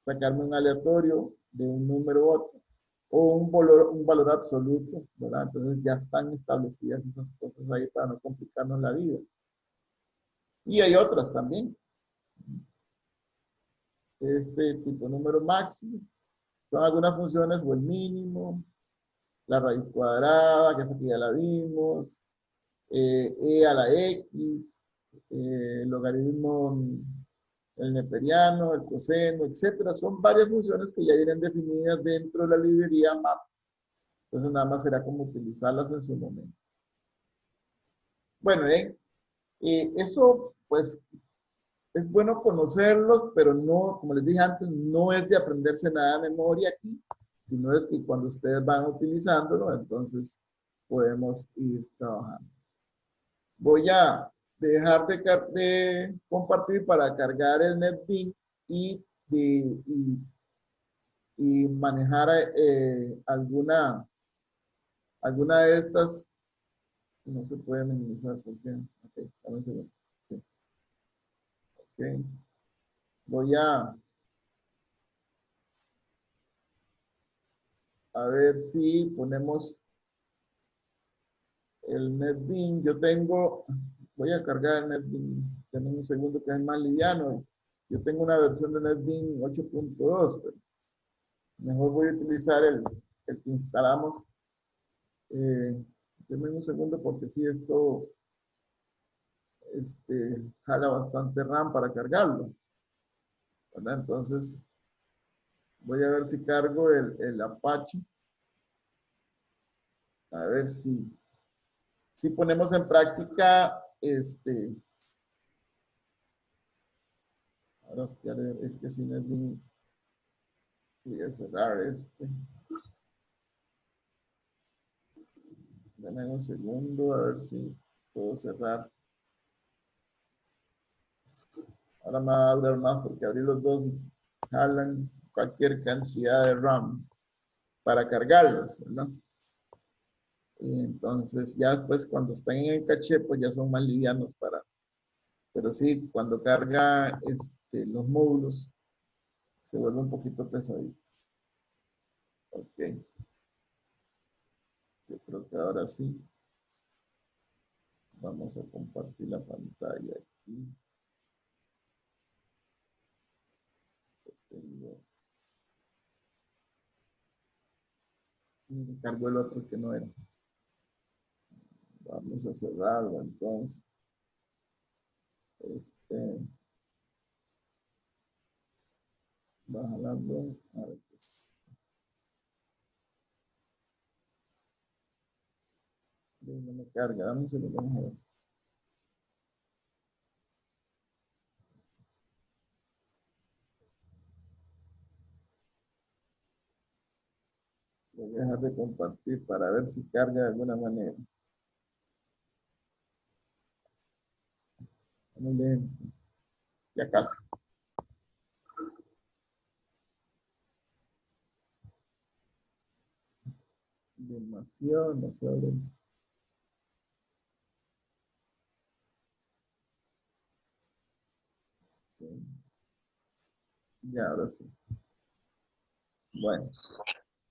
sacarme un aleatorio de un número u otro, o un valor absoluto, ¿verdad? Entonces ya están establecidas esas cosas ahí para no complicarnos la vida. Y hay otras también. Este tipo número máximo, son algunas funciones o el mínimo, la raíz cuadrada, que esa que ya la vimos, e a la x, el logaritmo, el neperiano, el coseno, etcétera. Son varias funciones que ya vienen definidas dentro de la librería MAP. Entonces nada más será como utilizarlas en su momento. Bueno, eso pues es bueno conocerlos, pero no, como les dije antes, no es de aprenderse nada de memoria aquí, sino es que cuando ustedes van utilizándolo, entonces podemos ir trabajando. Voy a dejar de compartir para cargar el NetBeans y manejar alguna de estas. No se puede minimizar porque, ok, dame un segundo. Sí, ok. Voy a ver si ponemos el NetBeans. Voy a cargar el NetBeans. Tenemos un segundo que es más liviano. Yo tengo una versión de NetBeans 8.2, pero mejor voy a utilizar el que instalamos. Denme un segundo porque si esto jala bastante RAM para cargarlo, ¿verdad? Entonces, Voy a ver si cargo el Apache. A ver si ponemos en práctica ahora es que si no es bien, voy a cerrar Dame un segundo a ver si puedo cerrar. Ahora me va a durar más porque abrir los dos jalan cualquier cantidad de RAM para cargarlos, ¿no? Y entonces ya después cuando están en el caché, pues ya son más livianos pero sí, cuando carga los módulos, se vuelve un poquito pesadito. Ok. Yo creo que ahora sí. Vamos a compartir la pantalla aquí. Tengo. Y cargó el otro que no era. Vamos a cerrarlo entonces. Va jalando. A ver, pues. No me carga. Dame un segundo. Vamos a ver. Voy a dejar de compartir para ver si carga de alguna manera. Muy lento. Ya casi. Demasiado lento. Ya, ahora sí. Bueno,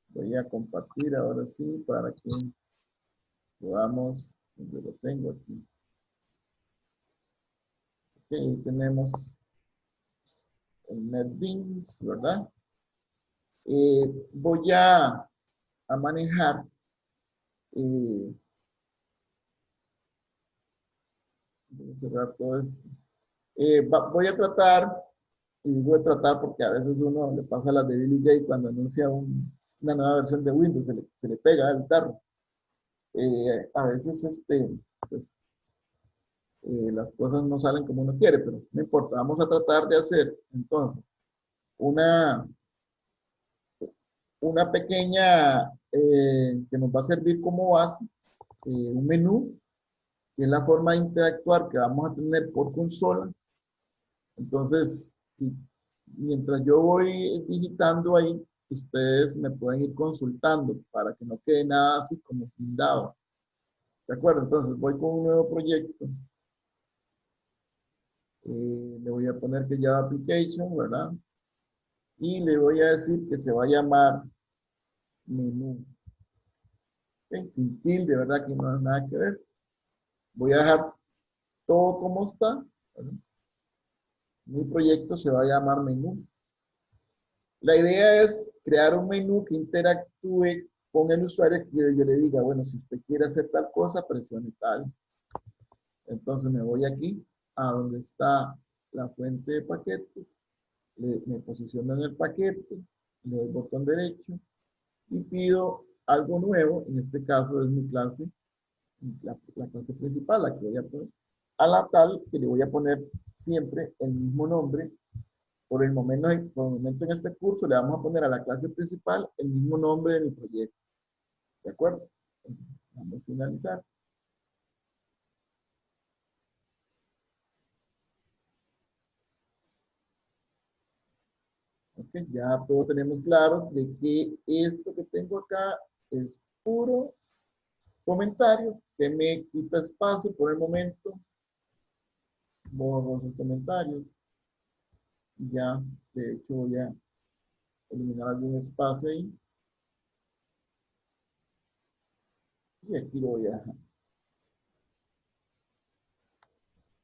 voy a compartir ahora sí para que podamos, donde lo tengo aquí. Ok, ahí tenemos el NetBeans, ¿verdad? Voy a manejar voy a cerrar todo esto. Voy a tratar, y digo tratar porque a veces uno le pasa las de Billy Gates cuando anuncia una nueva versión de Windows, se le pega el tarro. A veces pues, las cosas no salen como uno quiere, pero no importa. Vamos a tratar de hacer entonces una, una pequeña que nos va a servir como base, un menú, que es la forma de interactuar que vamos a tener por consola. Entonces, mientras yo voy digitando ahí, ustedes me pueden ir consultando para que no quede nada así como pindado. ¿De acuerdo? Entonces voy con un nuevo proyecto. Le voy a poner que Java Application, ¿verdad? Y le voy a decir que se va a llamar menú. ¿Okay? Sin tilde, ¿verdad? Que no hay nada que ver. Voy a dejar todo como está, ¿verdad? Mi proyecto se va a llamar menú. La idea es crear un menú que interactúe con el usuario, que yo le diga, bueno, si usted quiere hacer tal cosa, presione tal. Entonces me voy aquí a donde está la fuente de paquetes, me posiciono en el paquete, le doy botón derecho y pido algo nuevo. En este caso es mi clase, la clase principal, la que voy a poner, a la tal que le voy a poner siempre el mismo nombre. Por el momento en este curso le vamos a poner a la clase principal el mismo nombre de mi proyecto. ¿De acuerdo? Entonces, vamos a finalizar. Ok, ya todos tenemos claros de que esto que tengo acá es puro comentario que me quita espacio por el momento. Borro esos comentarios. Ya, de hecho, voy a eliminar algún espacio ahí. Y aquí lo voy a dejar.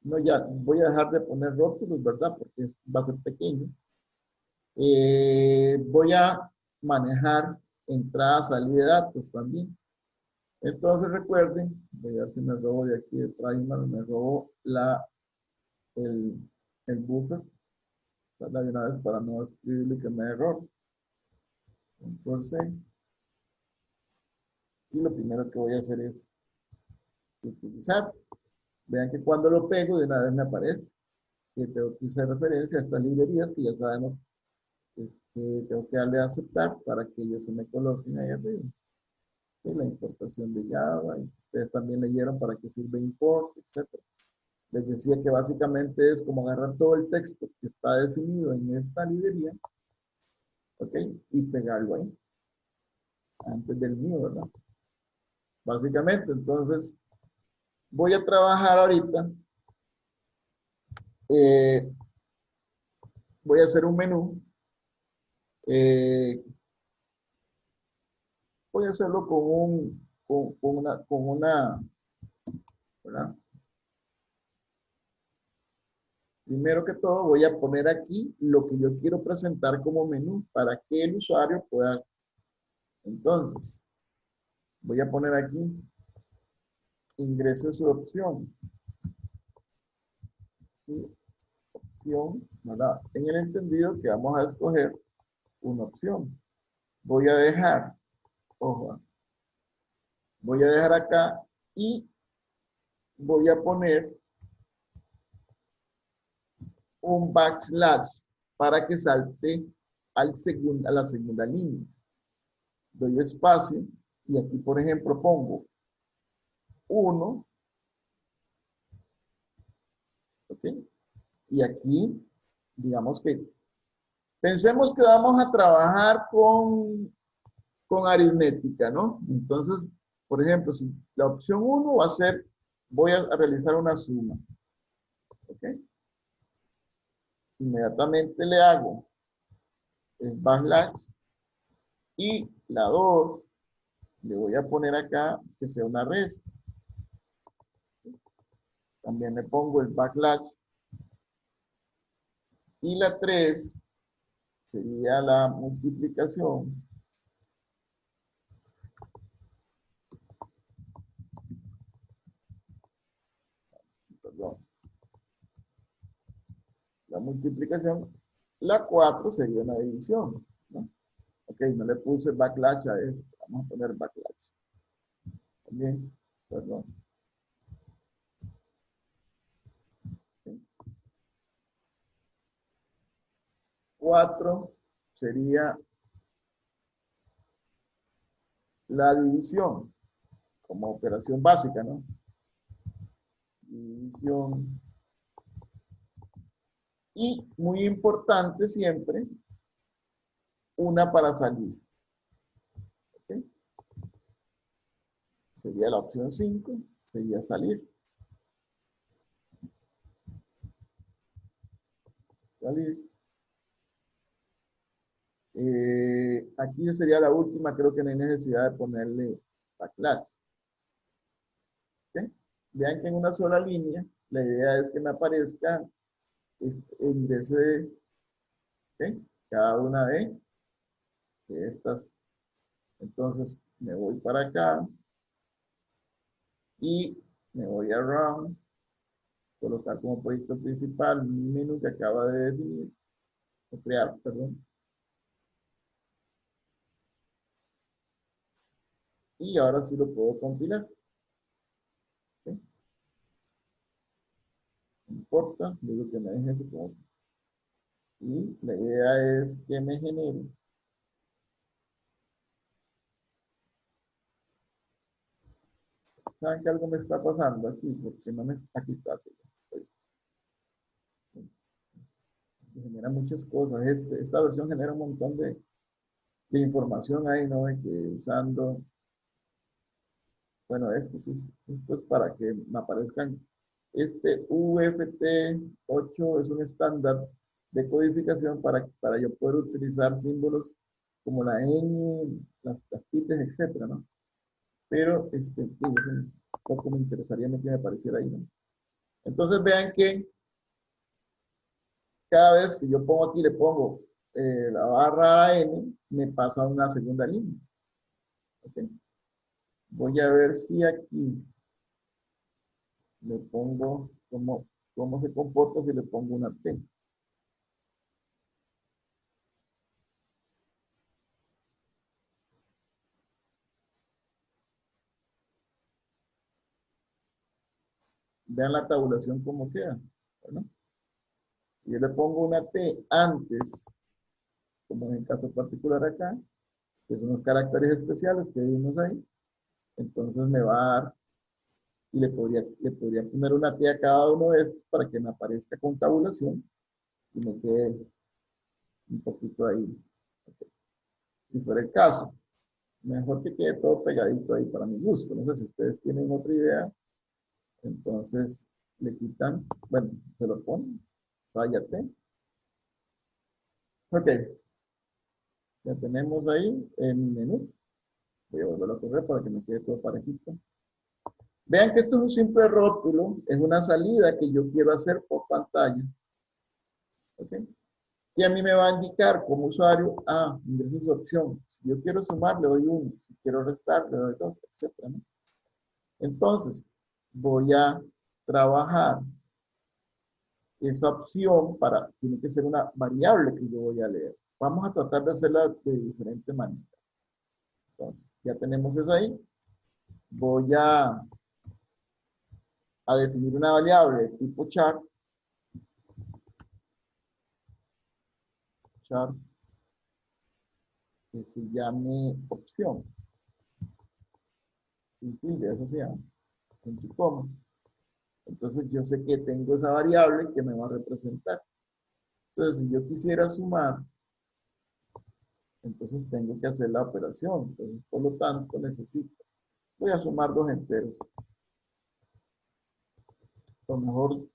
No, ya, voy a dejar de poner rótulos, ¿verdad? Porque va a ser pequeño. Voy a manejar entrada, salida de datos también. Entonces recuerden, voy a ver si me robo de aquí de Primal, me robo el buffer, ¿verdad? De una vez para no escribirle que me dé error. Control C. Y lo primero que voy a hacer es utilizar. Vean que cuando lo pego, de una vez me aparece que tengo que usar referencia a estas librerías que ya sabemos que tengo que darle a aceptar para que ellos se me coloquen ahí arriba. Y la importación de Java, y ustedes también leyeron para qué sirve import, etc. Les decía que básicamente es como agarrar todo el texto que está definido en esta librería, ¿ok? Y pegarlo ahí, antes del mío, ¿verdad? Básicamente, entonces, voy a trabajar ahorita, voy a hacer un menú, voy a hacerlo con una, ¿verdad? Primero que todo voy a poner aquí lo que yo quiero presentar como menú para que el usuario pueda. Entonces, voy a poner aquí, ingrese su opción. Y opción, ¿verdad? En el entendido que vamos a escoger una opción. Voy a dejar, ojo, voy a dejar acá y voy a poner un backslash para que salte a la segunda línea. Doy espacio y aquí, por ejemplo, pongo 1, ¿ok? Y aquí, digamos que, pensemos que vamos a trabajar con aritmética, ¿no? Entonces, por ejemplo, si la opción 1 va a ser, voy a realizar una suma, ¿ok? Inmediatamente le hago el backslash y la 2 le voy a poner acá que sea una resta. También le pongo el backslash y la 3 sería la multiplicación. Perdón. La multiplicación. La 4 sería una división, ¿no? Ok, no le puse backslash a esto. Vamos a poner backslash. También, perdón. 4 sería la división como operación básica, ¿no? División. Y muy importante siempre, una para salir. ¿Okay? Sería la opción 5, sería salir. Salir. Aquí sería la última, creo que no hay necesidad de ponerle backslash. ¿Okay? Vean que en una sola línea, la idea es que me aparezca en vez de ¿okay? Cada una de estas. Entonces me voy para acá y me voy a Run, colocar como proyecto principal mi menú que acaba de definir, o crear, perdón. Y ahora sí lo puedo compilar. ¿Okay? No importa, digo que me deje ese como. Y la idea es que me genere ¿saben que algo me está pasando aquí? Porque no me. Aquí está. Genera muchas cosas. Esta versión genera un montón de información ahí, ¿no? De que usando. Bueno, esto es para que me aparezcan. Este UFT8 es un estándar de codificación para yo poder utilizar símbolos como la ñ, las tildes, etcétera, ¿no? Pero es un poco me interesaría que me apareciera ahí, ¿no? Entonces vean que cada vez que yo pongo aquí, le pongo la barra n, me pasa a una segunda línea. ¿Okay? Voy a ver si aquí le pongo cómo se comporta si le pongo una T. Vean la tabulación como queda. ¿No? Si yo le pongo una T antes, como en el caso particular acá, que son los caracteres especiales que vimos ahí, entonces me va a dar, y le podría poner una T a cada uno de estos para que me aparezca con tabulación y me quede un poquito ahí. Okay. Si fuera el caso, mejor que quede todo pegadito ahí para mi gusto. No sé si ustedes tienen otra idea, entonces le quitan, bueno, se lo ponen, vaya T. Ok, ya tenemos ahí el menú. Voy a volverlo a correr para que me quede todo parejito. Vean que esto es un simple rótulo, es una salida que yo quiero hacer por pantalla. ¿Ok? Que a mí me va a indicar como usuario, ingresos de opción. Si yo quiero sumar, le doy 1. Si quiero restar, le doy 2, etc. ¿No? Entonces, voy a trabajar esa opción tiene que ser una variable que yo voy a leer. Vamos a tratar de hacerla de diferente manera. Entonces, ya tenemos eso ahí. Voy a definir una variable de tipo char que se llame opción. Sin tilde, eso se llama. Punto y coma. Entonces yo sé que tengo esa variable que me va a representar. Entonces, si yo quisiera sumar, entonces tengo que hacer la operación. Entonces, por lo tanto, voy a sumar dos enteros. A lo mejor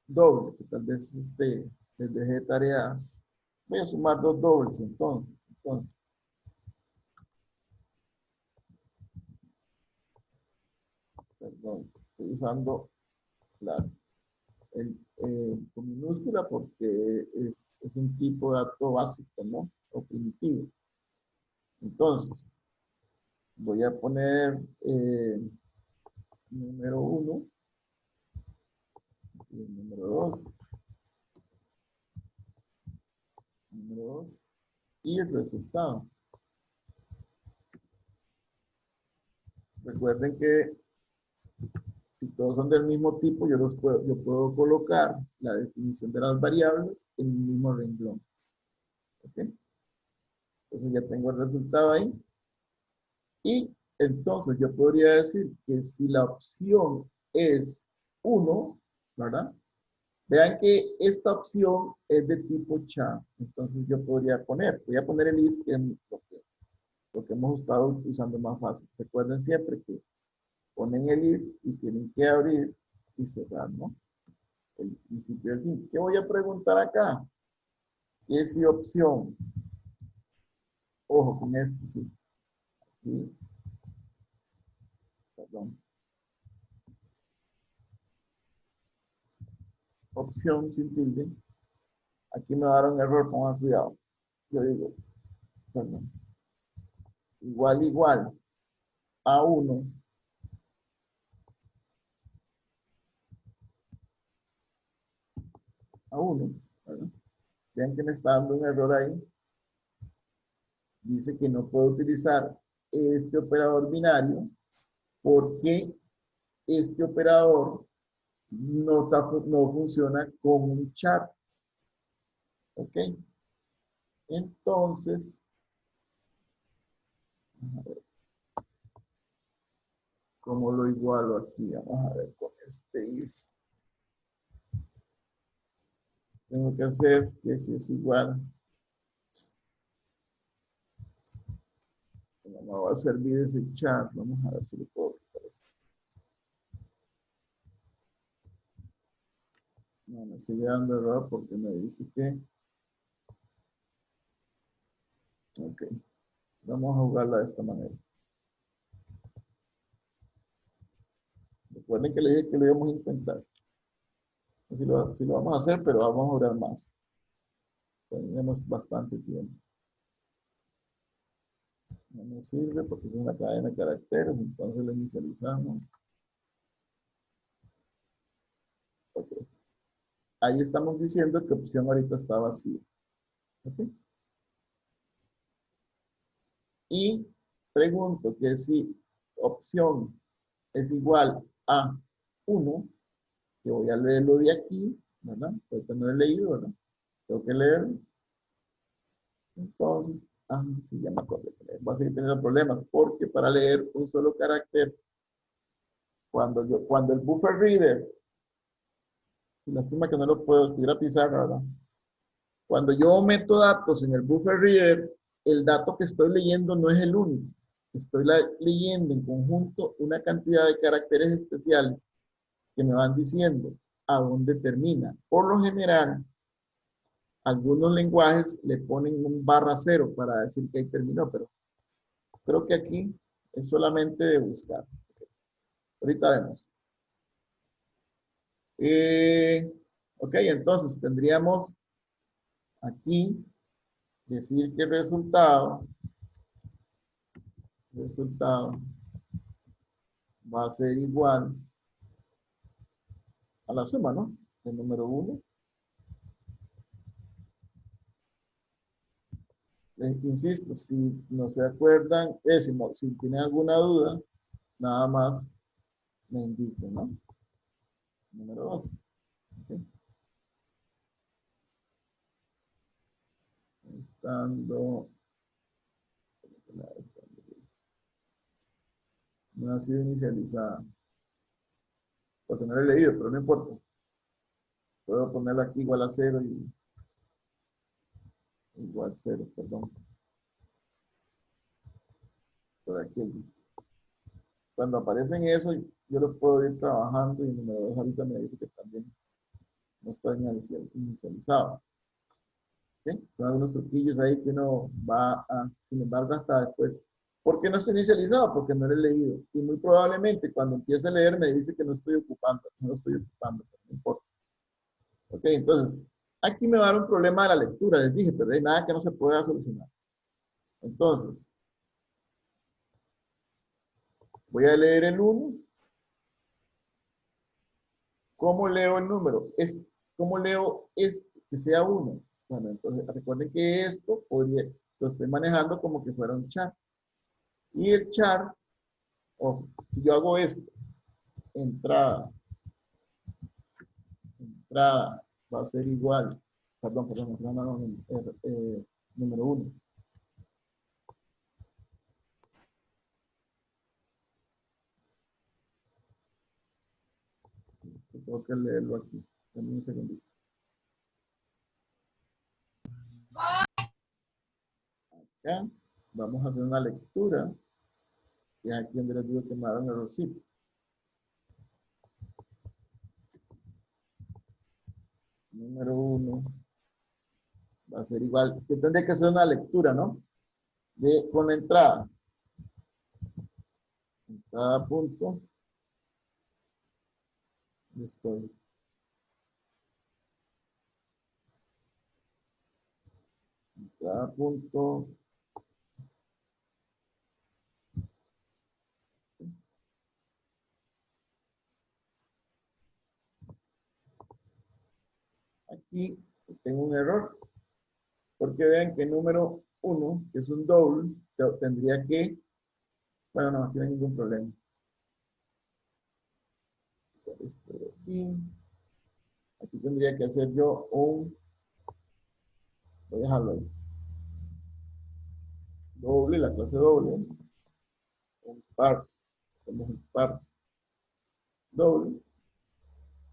doble, que tal vez les dejé tareas. Voy a sumar dos dobles entonces. Perdón, estoy usando con minúscula porque es un tipo de dato básico, ¿no? O primitivo. Entonces, voy a poner número 1 y el número 2. Número 2 y el resultado. Recuerden que si todos son del mismo tipo, yo puedo colocar la definición de las variables en el mismo renglón. ¿Ok? Entonces ya tengo el resultado ahí. Y entonces yo podría decir que si la opción es 1, ¿verdad? Vean que esta opción es de tipo char. Entonces yo voy a poner el if, que es lo que hemos estado usando más fácil. Recuerden siempre que ponen el if y tienen que abrir y cerrar, ¿no? El principio y el fin. ¿Qué voy a preguntar acá? ¿Qué es si opción? Ojo con esto, sí. Aquí. Perdón. Opción sin tilde. Aquí me daron error, pongan cuidado. Yo digo, perdón. Igual, a 1. A 1. ¿Verdad? Vean que me está dando un error ahí. Dice que no puedo utilizar este operador binario porque este operador no funciona con un char. ¿Ok? Entonces, vamos a ver cómo lo igualo aquí. Vamos a ver con este if. Tengo que hacer que si es igual. No me va a servir ese char. Vamos a ver si lo puedo quitar eso. No, me sigue dando error porque me dice que... Ok. Vamos a jugarla de esta manera. Recuerden que les dije que lo íbamos a intentar. Si lo vamos a hacer, pero vamos a durar más. Tenemos bastante tiempo. No nos sirve porque es una cadena de caracteres, entonces lo inicializamos. Ok. Ahí estamos diciendo que opción ahorita está vacía. Ok. Y pregunto que si opción es igual a 1, que voy a leerlo de aquí, ¿verdad? Ahorita no he leído, ¿verdad? Tengo que leerlo. Entonces, sí, ya me acordé. Voy a seguir teniendo problemas porque para leer un solo carácter, cuando el buffer reader, y lástima que no lo puedo escribir a pizarra, ¿verdad? Cuando yo meto datos en el buffer reader, el dato que estoy leyendo no es el único. Estoy leyendo en conjunto una cantidad de caracteres especiales que me van diciendo a dónde termina. Por lo general, algunos lenguajes le ponen un /0 para decir que ahí terminó, pero creo que aquí es solamente de buscar. Ahorita vemos. Ok, entonces tendríamos aquí decir que el resultado va a ser igual a la suma, ¿no? El número 1. Insisto, si no se acuerdan, si tienen alguna duda, nada más me indiquen, ¿no? Número 2. Okay. No ha sido inicializada. Porque no lo he leído, pero no importa. Puedo ponerlo aquí igual a 0 y igual 0, perdón. Por aquí. Cuando aparecen eso, yo lo puedo ir trabajando y el número 2 ahorita me dice que también no está inicializado. ¿Sí? Son algunos truquillos ahí que uno va a, sin embargo, hasta después. ¿Por qué no está inicializado? Porque no lo he leído. Y muy probablemente cuando empiece a leer me dice que no estoy ocupando, no lo estoy ocupando, pero no importa. Ok, entonces, aquí me va a dar un problema de la lectura, les dije, pero hay nada que no se pueda solucionar. Entonces, voy a leer el 1. ¿Cómo leo el número? ¿Cómo leo que sea 1? Bueno, entonces recuerden que esto lo estoy manejando como que fuera un char. Y el char, si yo hago esto, entrada, va a ser igual, perdón, número 1. Tengo que leerlo aquí. Dame un segundito. Acá vamos a hacer una lectura. Y aquí donde les digo que me hagan el errorcito. Número 1 va a ser igual. Yo tendría que hacer una lectura, ¿no? Con la entrada. Entrada punto. Estoy. Entrada punto. Aquí tengo un error. Porque vean que el número 1, que es un doble, tendría que, bueno, no tiene ningún problema. Esto de aquí tendría que hacer yo voy a dejarlo ahí. Doble, la clase doble. Un parse. Hacemos un parse doble.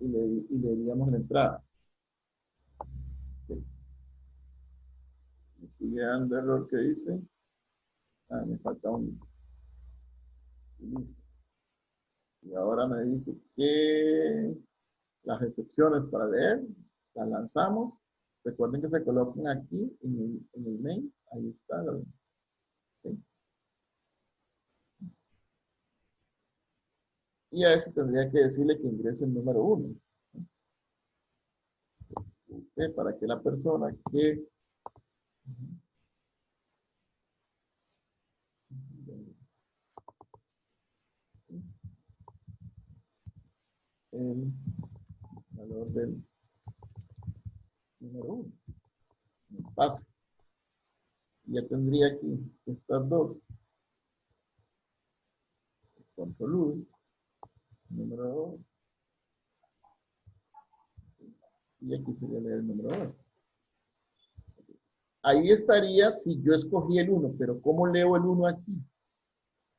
Y le diríamos la entrada. Okay. Me sigue dando error que dice. Me falta un. Listo. Y ahora me dice que las excepciones para leer las lanzamos. Recuerden que se coloquen aquí en el main. Ahí está. ¿Okay? Y a ese tendría que decirle que ingrese el número 1. ¿Okay? Para que la persona que el valor del número 1. Espacio. Ya tendría aquí estas dos. Control V. Número 2. Y aquí sería leer el número 2. Ahí estaría si yo escogí el 1, pero ¿cómo leo el 1 aquí?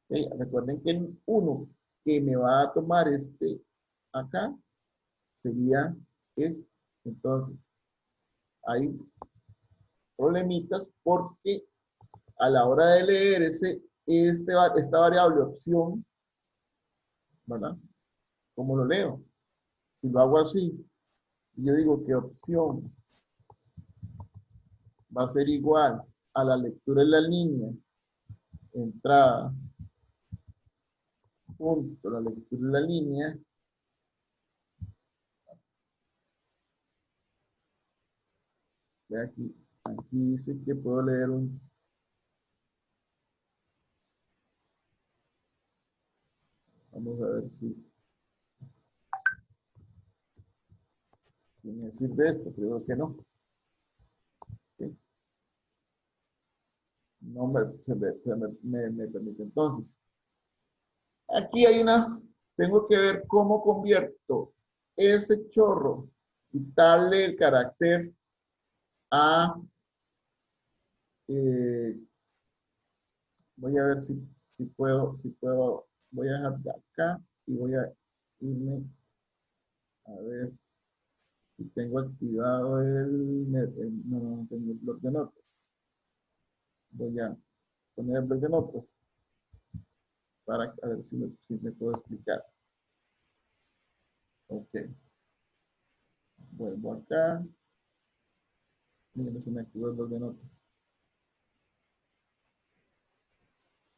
Okay, recuerden que el 1 que me va a tomar acá sería este. Entonces, hay problemitas porque a la hora de leer esta variable opción, ¿verdad? ¿Cómo lo leo? Si lo hago así, yo digo que opción va a ser igual a la lectura en la línea, entrada, punto, la lectura en la línea, ve aquí dice que puedo leer vamos a ver si me sirve esto, creo que no. ¿Okay? No me permite. Entonces, aquí hay tengo que ver cómo convierto ese chorro, quitarle el carácter a, voy a ver si puedo, voy a dejar de acá y voy a irme a ver si tengo activado no tengo el bloc de notas. Voy a poner el bloc de notas para a ver si me puedo explicar. Ok. Vuelvo acá. Y no se me activó el bloc de notas.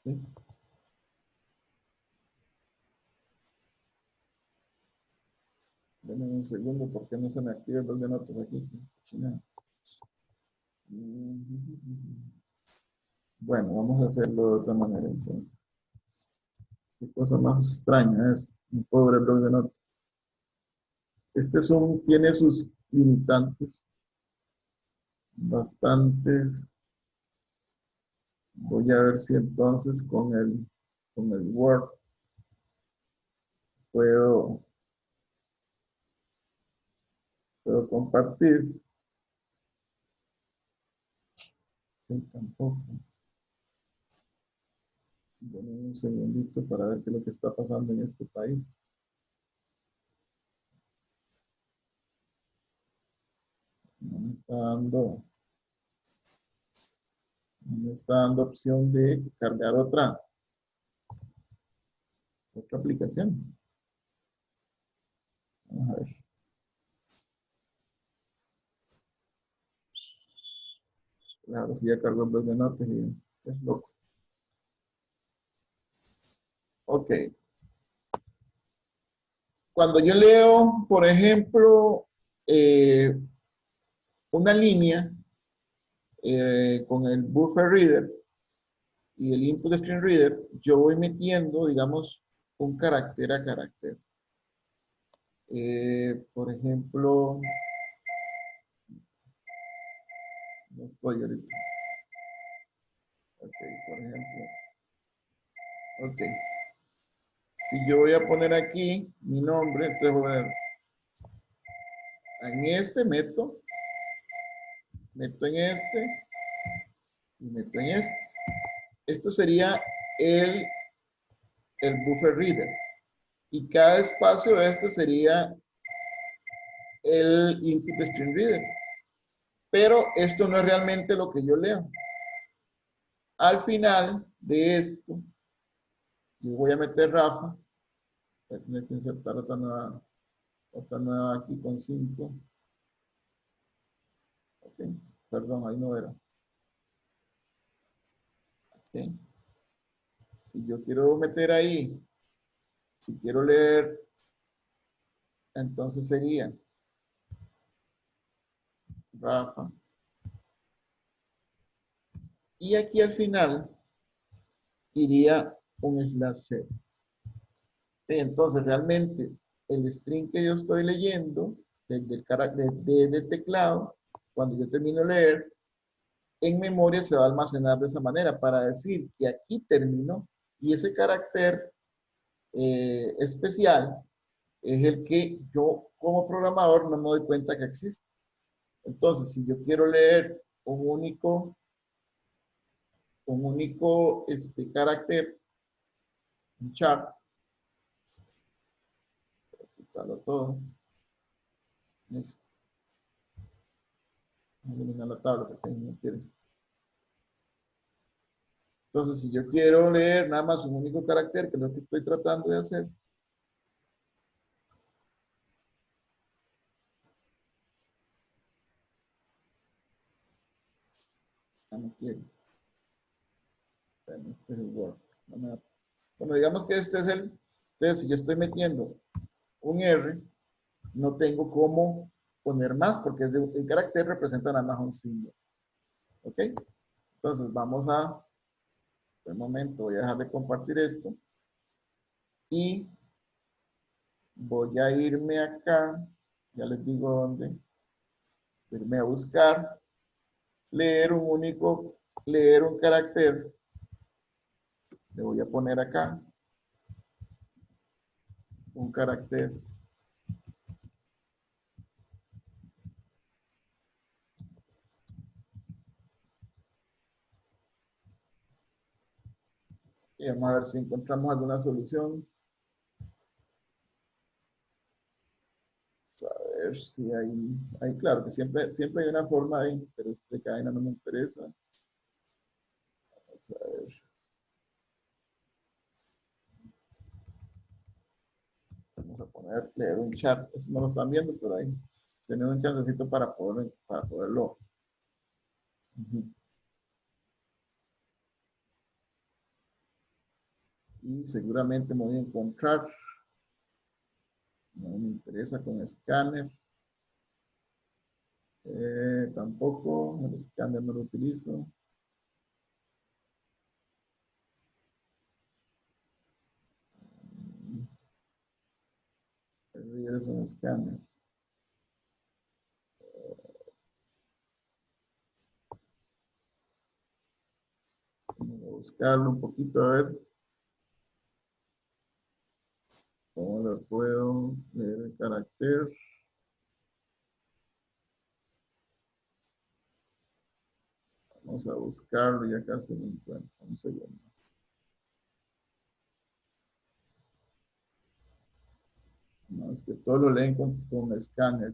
¿Sí? Denme un segundo porque no se me activa el bloc de notas aquí. China. Bueno, vamos a hacerlo de otra manera entonces. Qué cosa más extraña es un pobre bloc de notas. Tiene sus limitantes bastantes. Voy a ver si entonces con el Word puedo compartir. Sí, tampoco. Denme un segundito para ver qué es lo que está pasando en este país. No me está dando opción de cargar otra aplicación. Vamos a ver. Ahora sí ya cargó el bloc de notas y es loco. Ok. Cuando yo leo, por ejemplo, una línea con el buffer reader y el input stream reader, yo voy metiendo, digamos, un carácter a carácter. Por ejemplo, no estoy ahorita. Ok, por ejemplo. Ok. Si yo voy a poner aquí mi nombre, entonces voy a ver. En este meto en este y meto en este. Esto sería el buffer reader. Y cada espacio de esto sería el input stream reader. Pero esto no es realmente lo que yo leo. Al final de esto, yo voy a meter Rafa. Voy a tener que insertar otra nueva aquí con 5. Ok, perdón, ahí no era. Ok. Si yo quiero meter ahí, si quiero leer, entonces sería Rafa. Y aquí al final iría un /0. Entonces realmente el string que yo estoy leyendo desde el teclado, cuando yo termino de leer, en memoria se va a almacenar de esa manera para decir que aquí terminó y ese carácter especial es el que yo como programador no me doy cuenta que existe. Entonces, si yo quiero leer un único carácter, un char, quitarlo todo, es, eliminar la tabla porque no quiere. Entonces, si yo quiero leer nada más un único carácter, que es lo que estoy tratando de hacer, ya no quiero. Bueno, este es el Word. Bueno, digamos que este es el, entonces si yo estoy metiendo un R, no tengo cómo poner más, porque el carácter representa nada más un símbolo. ¿Ok? Entonces vamos a, por el momento voy a dejar de compartir esto, y voy a irme acá, ya les digo dónde, irme a buscar, leer un carácter, le voy a poner acá, un carácter, y vamos a ver si encontramos alguna solución. A ver si hay claro que siempre hay una forma ahí, pero este cadena no me interesa. Vamos a ver. Vamos a poner, leer un chat. Eso no lo están viendo, pero ahí tener un chancecito para poderlo. Ujú. Y seguramente me voy a encontrar. No me interesa con escáner. Tampoco, el escáner no lo utilizo. El reader es un escáner. Vamos a buscarlo un poquito a ver cómo lo puedo leer el carácter. Vamos a buscarlo, ya casi lo encuentro. Un segundo. No, es que todo lo leen con escáner.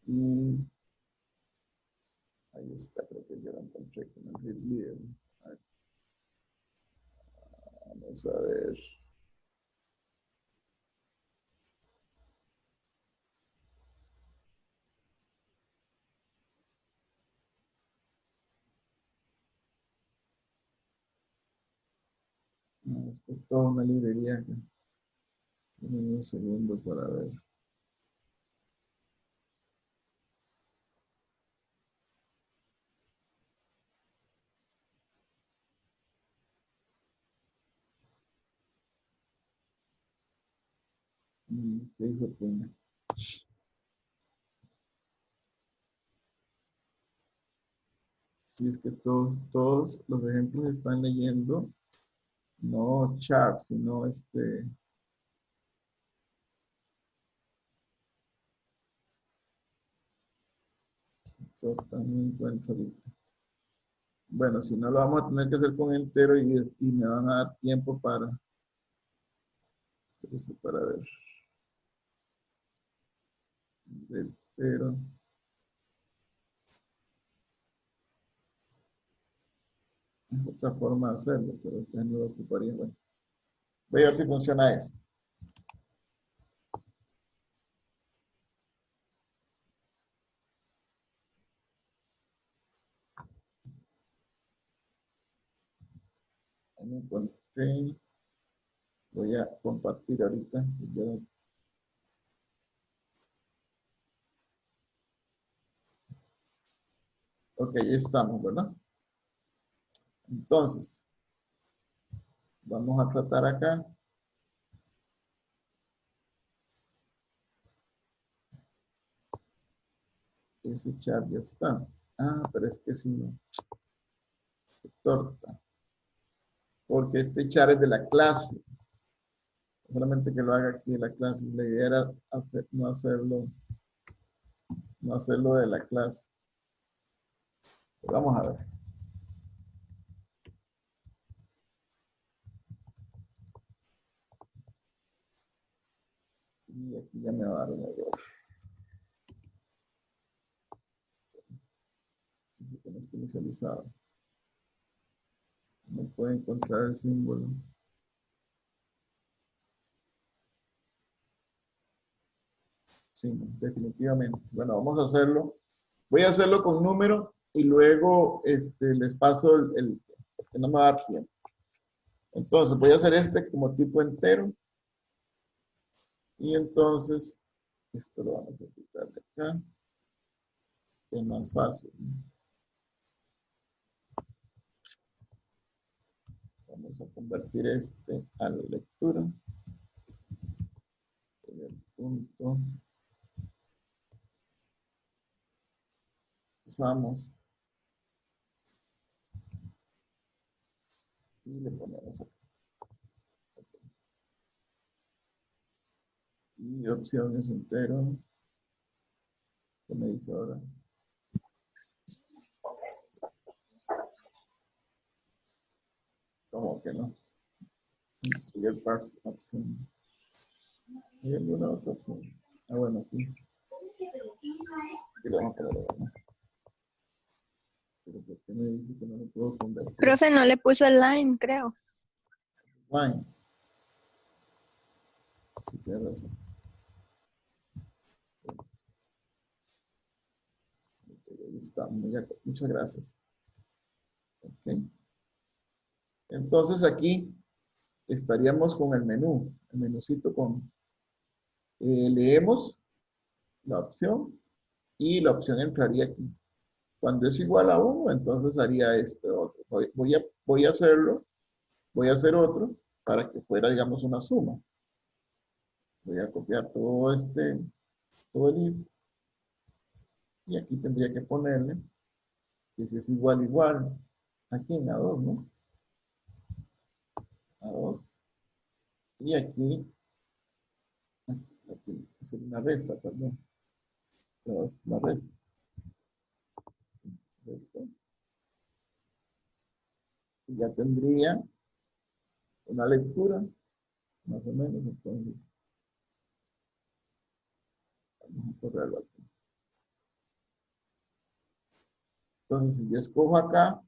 Y ahí está, creo que ya lo encontré con el read. Vamos a ver. No, esto es toda una librería. Dame un segundo para ver. ¿Qué hijo de pena? Sí, es que todos los ejemplos están leyendo, no Sharp, sino yo también encuentro ahorita. Bueno, si no lo vamos a tener que hacer con entero y me van a dar tiempo para ver. Pero es otra forma de hacerlo, pero ustedes no lo ocuparían. Bueno, voy a ver si funciona esto. Ahí me encontré. Voy a compartir ahorita. Ok, ya estamos, ¿verdad? Entonces, vamos a tratar acá. Ese char ya está. Ah, pero es que si no. Qué torta. Porque este char es de la clase. solamente que lo haga aquí en la clase. La idea era no hacerlo de la clase. Pero vamos a ver. Y aquí ya me va a dar un error. Dice que no está inicializado. No puede encontrar el símbolo. Sí, definitivamente. Bueno, vamos a hacerlo. Voy a hacerlo con número y luego les paso que no me va a dar tiempo. Entonces voy a hacer este como tipo entero. Y entonces, esto lo vamos a quitar de acá. Es más fácil. Vamos a convertir este a la lectura. En el punto. Usamos. Y le ponemos acá. Y opciones entero. ¿Qué me dice ahora? ¿Cómo que no? Y el parse opción. ¿Hay alguna otra opción? Ah, bueno, aquí. Aquí le vamos a poner ahora, ¿no? Pero ¿por qué me dice que no lo puedo convertir? Profe, no le puso el line, creo. Line. Sí, tiene razón. Ok, ahí está. Muchas gracias. Ok. Entonces aquí estaríamos con el menú. El menucito con... leemos la opción y la opción entraría aquí. Cuando es igual a 1, entonces haría este otro. Voy a hacerlo. Voy a hacer otro para que fuera, digamos, una suma. Voy a copiar todo todo el if. Y aquí tendría que ponerle que si es igual, igual. Aquí en A2, ¿no? A2. Y aquí es una resta, perdón. La resta. Resta. Y ya tendría una lectura, más o menos, entonces. Vamos a correrlo aquí. Entonces, si yo escojo acá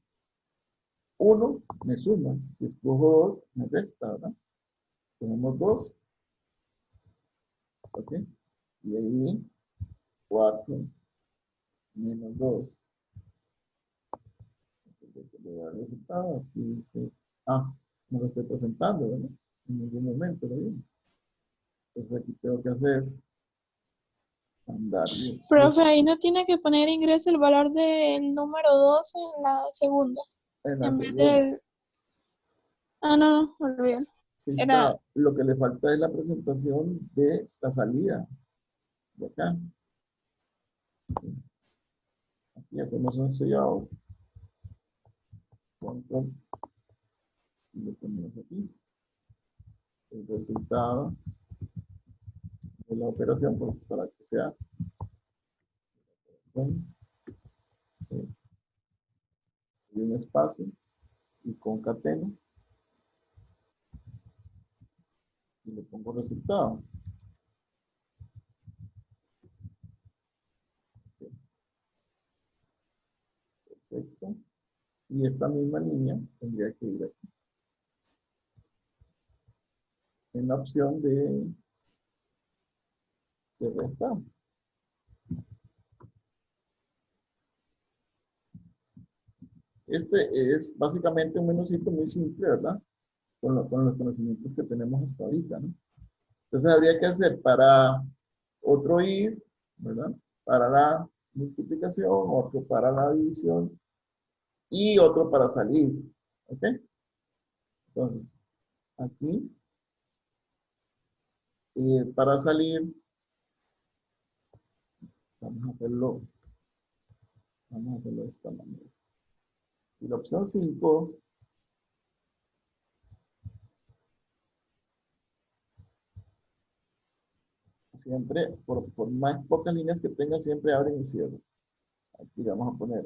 1, me suma. Si escojo 2, me resta, ¿verdad? Tenemos 2. ¿Ok? Y ahí 4 menos 2. Le da el resultado. Aquí dice, no lo estoy presentando, ¿verdad? En ningún momento lo digo. Entonces aquí tengo que hacer andar bien. Profe, ahí no tiene que poner ingreso el valor del número 2 en la segunda. En la En vez segunda. del... Ah, no, olvídalo. Sí Era... está. Lo que le falta es la presentación de la salida. De acá. Aquí hacemos un sellado. Control. Y le ponemos aquí. El resultado de la operación para que sea y un espacio y concateno y le pongo resultado. Perfecto. Y esta misma línea tendría que ir aquí. En la opción de restar. Este es básicamente un menucito muy simple, ¿verdad? Con los conocimientos que tenemos hasta ahorita, ¿no? Entonces habría que hacer para otro ir, ¿verdad? Para la multiplicación, otro para la división y otro para salir, ¿ok? Entonces, aquí, para salir, vamos a hacerlo de esta manera. Y la opción 5 Siempre, por más pocas líneas que tenga, siempre abren y cierran. Aquí le vamos a poner,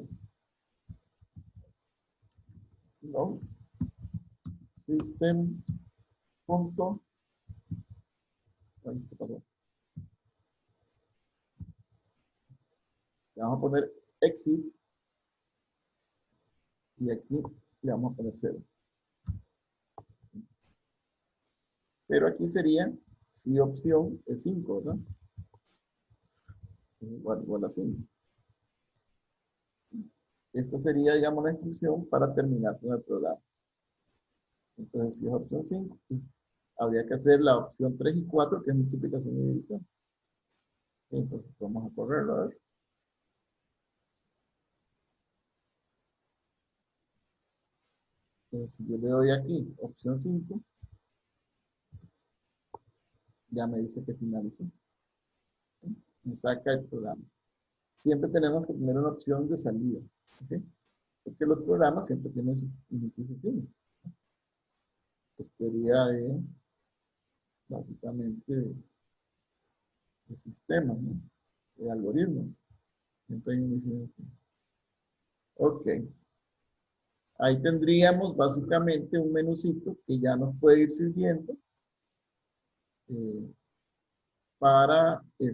¿no? System punto. Ay, ¿qué pasó? Le vamos a poner exit y aquí le vamos a poner 0. Pero aquí sería, si opción es 5, ¿verdad? Igual a 5. Esta sería, digamos, la instrucción para terminar con el programa. Entonces, si es opción 5, pues, habría que hacer la opción 3 y 4, que es multiplicación y división. Entonces, vamos a correrlo, a ver. Entonces, si yo le doy aquí, opción 5, ya me dice que finalizó. ¿Sí? Me saca el programa. Siempre tenemos que tener una opción de salida. ¿Okay? Porque los programas siempre tienen su inicio y su fin. Es teoría de, básicamente, de sistemas, ¿no? De algoritmos. Siempre hay un inicio y un fin. Ok. Ahí tendríamos básicamente un menucito que ya nos puede ir sirviendo para eh,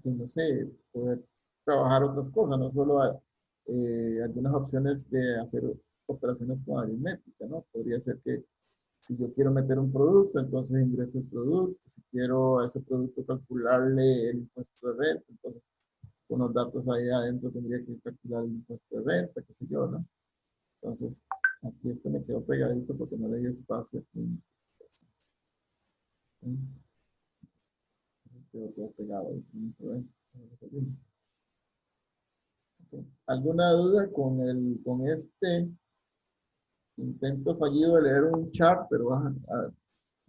pues, no sé, poder trabajar otras cosas, no solo algunas opciones de hacer operaciones con aritmética, ¿no? Podría ser que si yo quiero meter un producto, entonces ingreso el producto. Si quiero a ese producto calcularle el impuesto de renta, entonces con los datos ahí adentro tendría que calcular el impuesto de renta, qué sé yo, ¿no? Entonces, aquí este me quedó pegadito porque no le di espacio aquí. Quedó todo pegado ahí. Okay. ¿Alguna duda con este intento fallido de leer un chart? Pero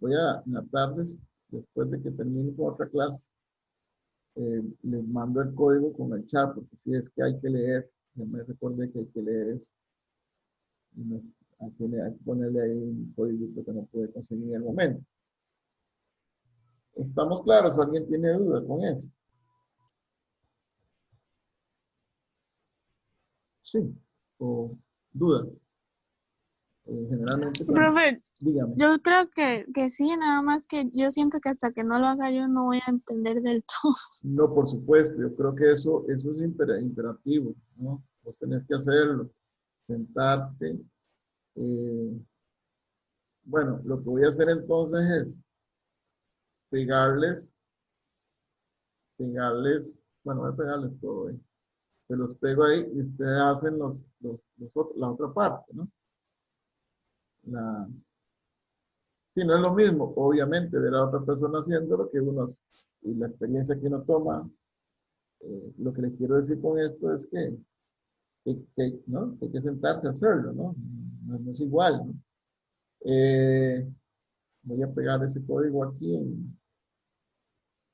voy a, en las tardes, después de que termine con otra clase, les mando el código con el chart, porque si es que hay que leer, ya me recordé que hay que leer eso. Y hay que ponerle ahí un código que no puede conseguir en el momento. ¿Estamos claros? ¿Alguien tiene duda con esto? Sí. ¿O duda? Generalmente, Profe, dígame. yo creo que sí, nada más que yo siento que hasta que no lo haga yo no voy a entender del todo. No, por supuesto, yo creo que eso es imperativo, ¿no? Vos tenés que hacerlo, sentarte. Bueno, lo que voy a hacer entonces es pegarles, bueno, voy a pegarles todo, ¿eh? Se los pego ahí y ustedes hacen la otra parte, ¿no? Sí, no es lo mismo, obviamente, ver a otra persona haciendo lo que uno hace. Y la experiencia que uno toma, lo que les quiero decir con esto es ¿no? Que hay que sentarse a hacerlo, ¿no? No es igual, ¿no? Voy a pegar ese código aquí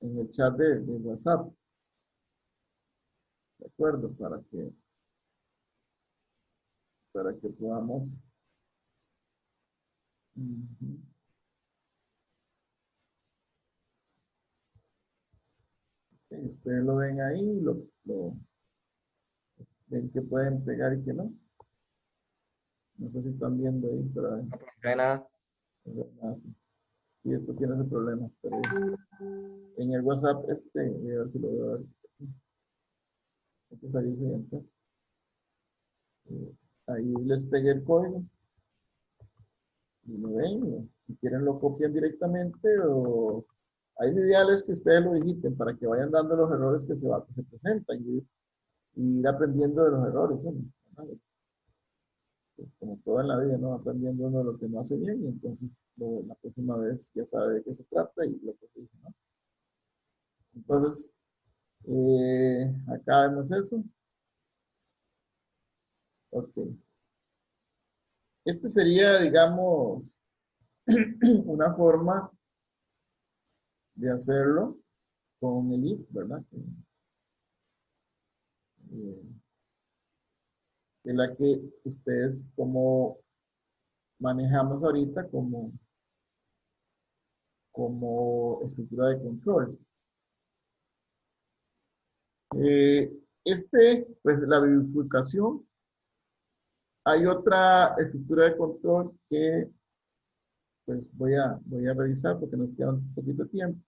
en el chat de WhatsApp, ¿de acuerdo? Para que podamos... Ustedes lo ven ahí, ven que pueden pegar y que no. No sé si están viendo ahí, pero No hay nada. sí, sí, esto tiene ese problema. Pero en el WhatsApp, voy a ver si lo veo. Hay que salirse y entrar. Ahí les pegué el código. Y lo ven. Si quieren lo copian directamente o... Hay ideales que ustedes lo digiten para que vayan dando los errores que se presentan y ir aprendiendo de los errores. ¿No? Como todo en la vida, ¿no? Aprendiendo uno de lo que no hace bien y entonces la próxima vez ya sabe de qué se trata y lo que dice, ¿no? Entonces, acá vemos eso. Ok. Este sería, digamos, una forma de hacerlo con el if, ¿verdad? En la que ustedes como manejamos ahorita como estructura de control. Pues la bifurcación. Hay otra estructura de control que pues voy a revisar porque nos queda un poquito de tiempo.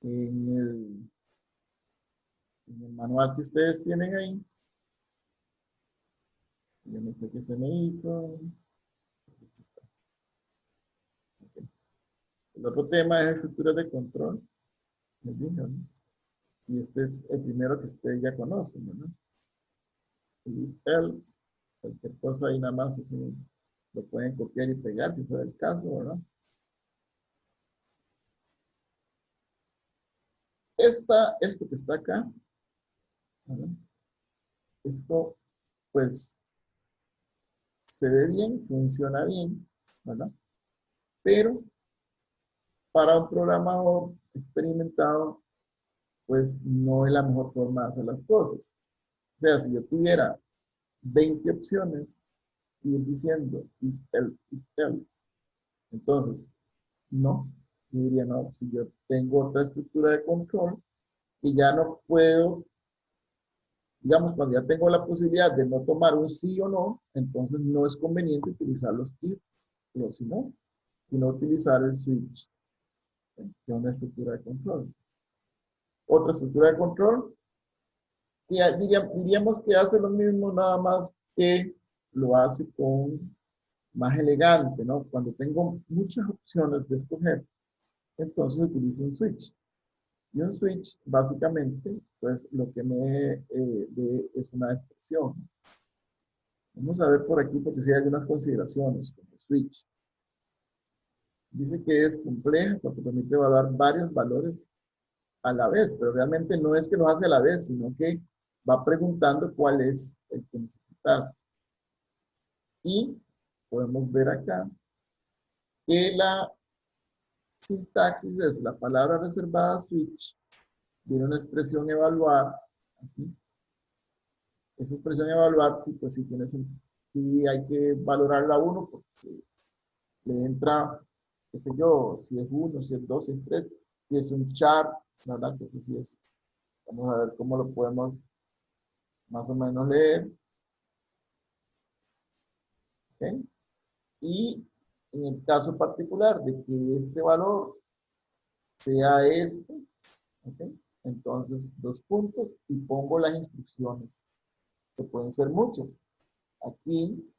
En el manual que ustedes tienen ahí, yo no sé qué se me hizo. Aquí está. Okay. El otro tema es estructuras de control. Les dije, ¿no? Y este es el primero que ustedes ya conocen, ¿verdad? El else, cualquier cosa ahí nada más, así, lo pueden copiar y pegar si fuera el caso, ¿verdad? Esto que está acá, ¿verdad? Esto, pues, se ve bien, funciona bien, ¿verdad? Pero para un programador experimentado, pues no es la mejor forma de hacer las cosas. O sea, si yo tuviera 20 opciones y ir diciendo if else, entonces, no, yo diría no, si yo tengo otra estructura de control y ya no puedo, digamos, cuando ya tengo la posibilidad de no tomar un sí o no, entonces no es conveniente utilizar los if, los si no, sino utilizar el switch, que es una estructura de control. Otra estructura de control, que diríamos que hace lo mismo, nada más que lo hace con más elegante, ¿no? Cuando tengo muchas opciones de escoger, entonces utilizo un switch. Y un switch, básicamente, pues lo que me es una expresión. Vamos a ver por aquí, porque sí hay algunas consideraciones como switch. Dice que es compleja porque permite evaluar varios valores a la vez, pero realmente no es que los hace a la vez, sino que va preguntando cuál es el que necesitas. Y podemos ver acá que la sintaxis es la palabra reservada switch, viene una expresión evaluar, aquí. Esa expresión evaluar, sí, pues sí, sí hay que valorarla a uno porque le entra, qué sé yo, si es uno, si es dos, si es tres, si es un char, ¿verdad? Que eso sí es. Vamos a ver cómo lo podemos más o menos leer. ¿Okay? Y en el caso particular de que este valor sea este, ¿okay? Entonces, dos puntos y pongo las instrucciones, que pueden ser muchas. Aquí,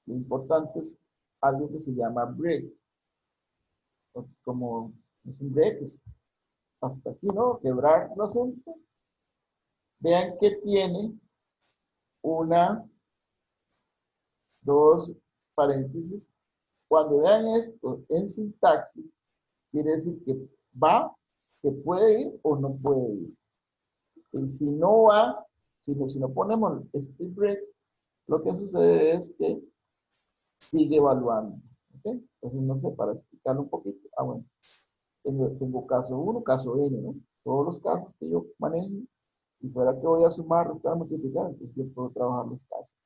lo importante es algo que se llama break. Como es un break, es hasta aquí, ¿no? Quebrar el asunto. Vean que tiene una, dos paréntesis. Cuando vean esto en sintaxis, quiere decir que va, que puede ir o no puede ir. Y si no va, si no ponemos este break, lo que sucede es que sigue evaluando. ¿Okay? Entonces, no sé, para explicarlo un poquito. Ah, bueno. Tengo caso 1, caso N, ¿no? Todos los casos que yo manejo, y fuera que voy a sumar, restar, multiplicar, entonces yo puedo trabajar los casos.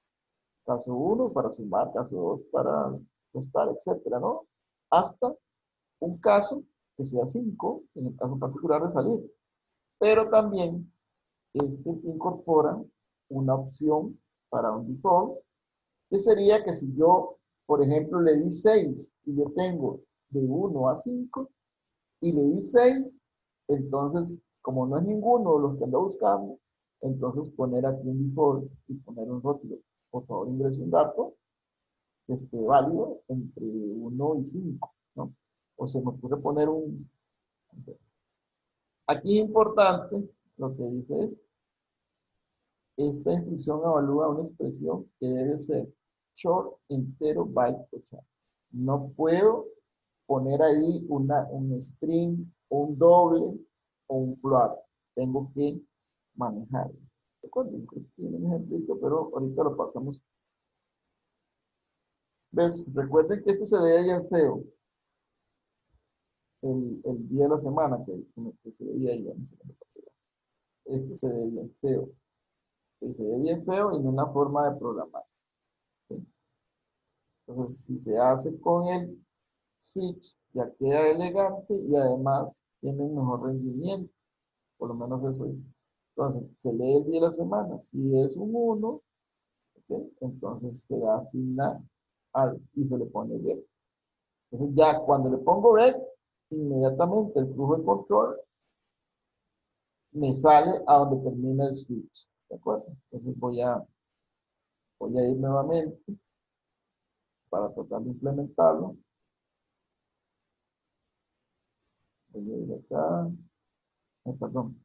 Caso 1 para sumar, caso 2 para restar, etcétera, ¿no? Hasta un caso que sea 5, en el caso particular de salir. Pero también este incorpora una opción para un default, que sería que si yo, por ejemplo, le di 6 y yo tengo de 1 a 5 y le di 6, entonces, como no es ninguno de los que ando buscando, entonces poner aquí un default y poner un rótulo. Por favor, ingrese un dato que esté válido entre 1 y 5, ¿no? O se me ocurre poner un... No sé. Aquí importante, lo que dice es, esta instrucción evalúa una expresión que debe ser short, entero, byte o char. No puedo poner ahí un string, un doble o un float. Tengo que manejarlo. Recuerden, creo que tiene un ejemplito, pero ahorita lo pasamos. ¿Ves? Recuerden que este se veía bien feo. El día de la semana que se veía ahí. No sé cómo. Este se ve bien feo. Se ve bien feo y no es una forma de programar. ¿Sí? Entonces, si se hace con el switch, ya queda elegante y además tiene un mejor rendimiento. Por lo menos eso es. Entonces, se lee el día de la semana. Si es un 1, ¿ok? Entonces se asigna y se le pone red. Entonces ya cuando le pongo red, inmediatamente el flujo de control me sale a donde termina el switch. ¿De acuerdo? Entonces voy a ir nuevamente para tratar de implementarlo. Voy a ir acá. Perdón.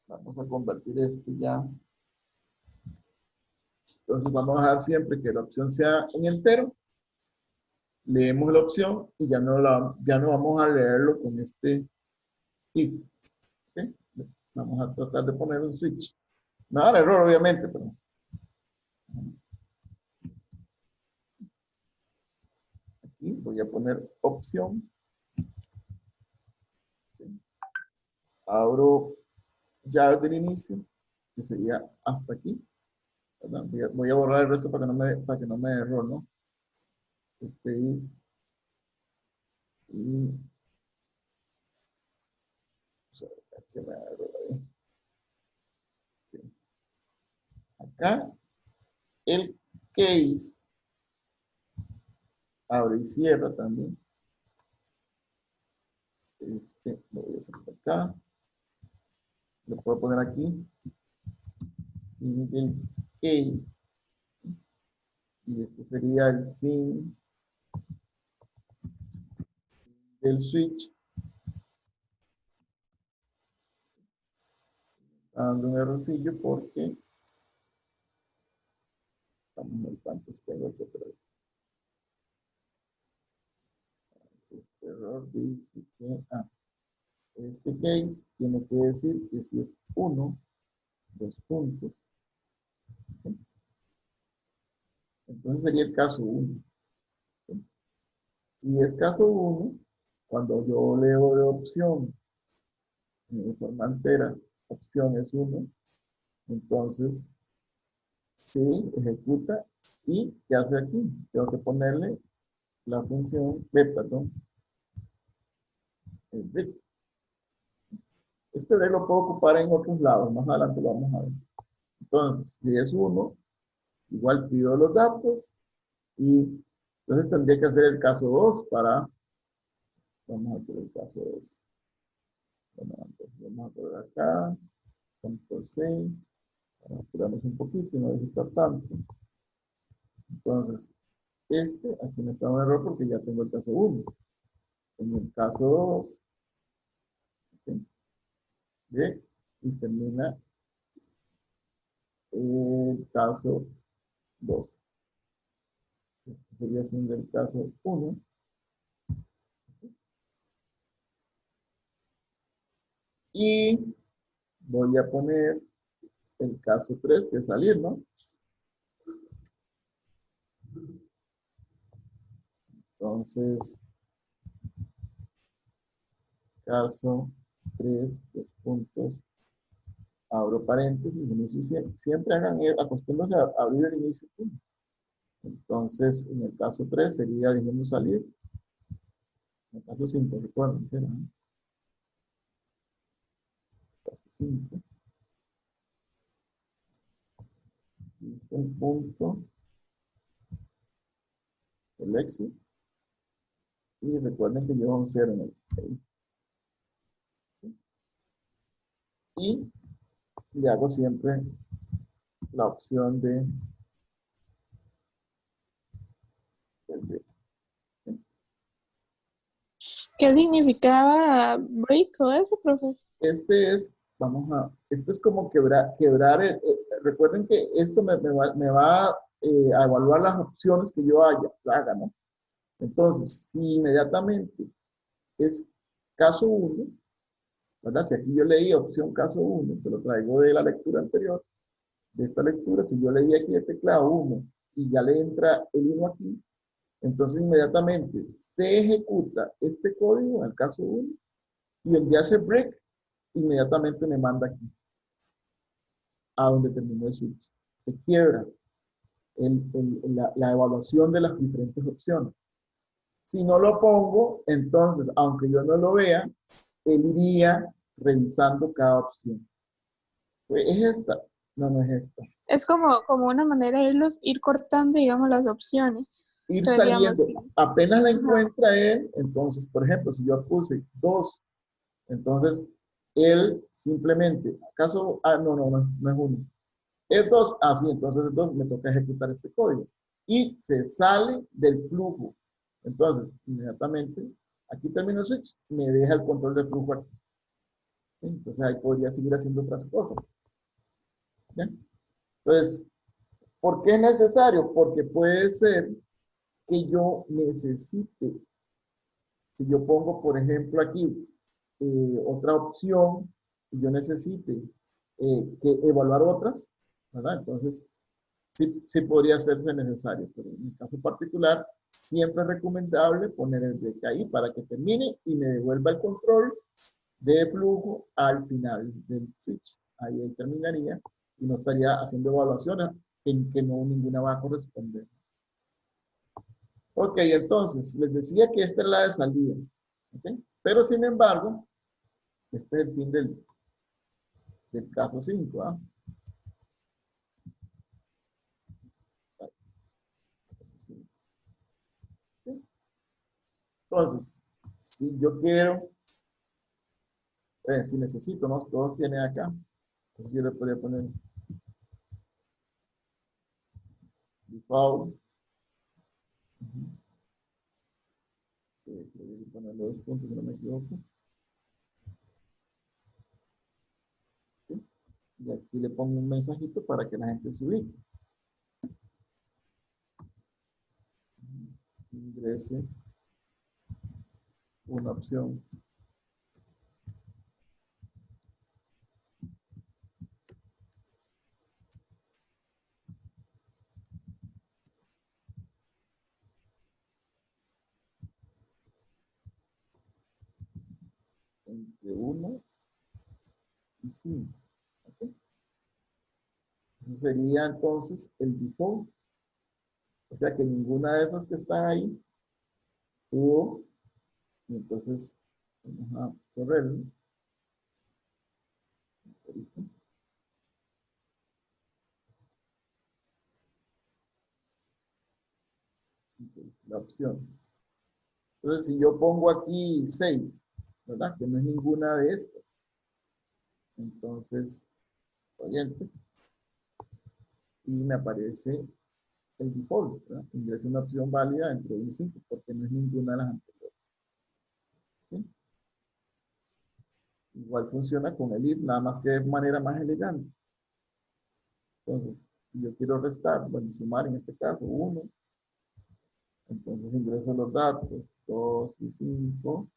Vamos a convertir esto ya. Entonces vamos a dejar siempre que la opción sea en entero. Leemos la opción y ya no vamos a leerlo con este if. ¿Okay? Vamos a tratar de poner un switch. Me va a dar error, obviamente, pero. Aquí voy a poner opción. Okay. Abro llaves del inicio, que sería hasta aquí. Voy a borrar el resto para que no me dé error, ¿no? Este if. Y. Aquí me da error ahí. Okay. Acá, el case abre y cierra también. Lo voy a hacer por acá. Lo puedo poner aquí. Y el case. Y este sería el fin del switch. Está dando un errorcillo porque vamos a ver cuántos tengo aquí atrás. Este error dice que este case tiene que decir que si es 1, 2 puntos. ¿Okay? Entonces sería el caso 1. ¿Okay? Si es caso 1, cuando yo leo de opción de forma entera, opción es 1, entonces se ejecuta y ¿qué hace aquí? Tengo que ponerle la función, perdón, el break. Este break lo puedo ocupar en otros lados, más adelante lo vamos a ver. Entonces, si es 1, igual pido los datos y entonces tendría que hacer el caso 2 para, vamos a hacer el caso 2. Bueno, entonces vamos a poner acá, Ctrl C, para apurarnos un poquito y no digitar tanto. Entonces, aquí me está un error porque ya tengo el caso 1. En el caso 2, ¿okay? Bien, y termina el caso 2. Este sería el fin del caso 1. Y voy a poner el caso 3, que es salir, ¿no? Entonces, caso 3 de puntos, abro paréntesis, siempre acostúmbrense a abrir el inicio. Entonces, en el caso 3 sería, dijimos, salir. En el caso 5, recuerden, ¿será? Caso 5. Y este es el punto, el exit. Y recuerden que lleva un 0 en el ahí. Y le hago siempre la opción de break. ¿Qué significaba break o eso, profe? Este es como quebrar recuerden que esto me va a evaluar las opciones que yo haga, ¿no? Entonces, si inmediatamente es caso 1, ¿verdad? Si aquí yo leí opción caso 1, que lo traigo de la lectura anterior, de esta lectura, si yo leí aquí el teclado 1 y ya le entra el 1 aquí, entonces inmediatamente se ejecuta este código en el caso 1 y el de hace break inmediatamente me manda aquí. a donde terminó el switch. Se quiebra la evaluación de las diferentes opciones. Si no lo pongo, entonces, aunque yo no lo vea, él iría revisando cada opción. Pues, ¿es esta? No, no es esta. Es como una manera de ir cortando, digamos, las opciones. Ir Entonces, digamos, saliendo. sí. Apenas la Ajá. encuentra él, entonces, por ejemplo, si yo puse 2, entonces él simplemente, ¿acaso? Ah, no es 1. Es 2, sí, entonces es 2, me toca ejecutar este código. Y se sale del flujo. Entonces, inmediatamente, aquí termino el switch, me deja el control de flujo aquí. Entonces ahí podría seguir haciendo otras cosas. ¿Bien? Entonces, ¿por qué es necesario? Porque puede ser que yo necesite, si yo pongo, por ejemplo, aquí otra opción, y yo necesite que evaluar otras, ¿verdad? Entonces, sí podría hacerse necesario, pero en el caso particular, siempre es recomendable poner el break ahí para que termine y me devuelva el control de flujo al final del switch. Ahí terminaría y no estaría haciendo evaluaciones en que no ninguna va a corresponder. Ok, entonces, les decía que esta es la de salida. ¿Okay? Pero sin embargo, este es el fin del caso 5. ¿Ah? Entonces, si yo quiero, si necesito, ¿no? Todos tienen acá. Entonces yo le podría poner default. Creo que ponerle 2 puntos, si no me equivoco. ¿Sí? Y aquí le pongo un mensajito para que la gente se ubique. Ingrese una opción. Entre 1 y 5. ¿Okay? Eso sería entonces el default. O sea que ninguna de esas que están ahí tuvo. Y entonces vamos a correrlo. La opción. Entonces, si yo pongo aquí 6, ¿verdad? Que no es ninguna de estas. Entonces, oyente. Y me aparece el default, ¿verdad? Ingreso una opción válida entre 1 y 5, porque no es ninguna de las anteriores. ¿Sí? Igual funciona con el if, nada más que de manera más elegante. Entonces, si yo quiero restar, bueno, sumar en este caso 1, entonces ingreso los datos 2 y 5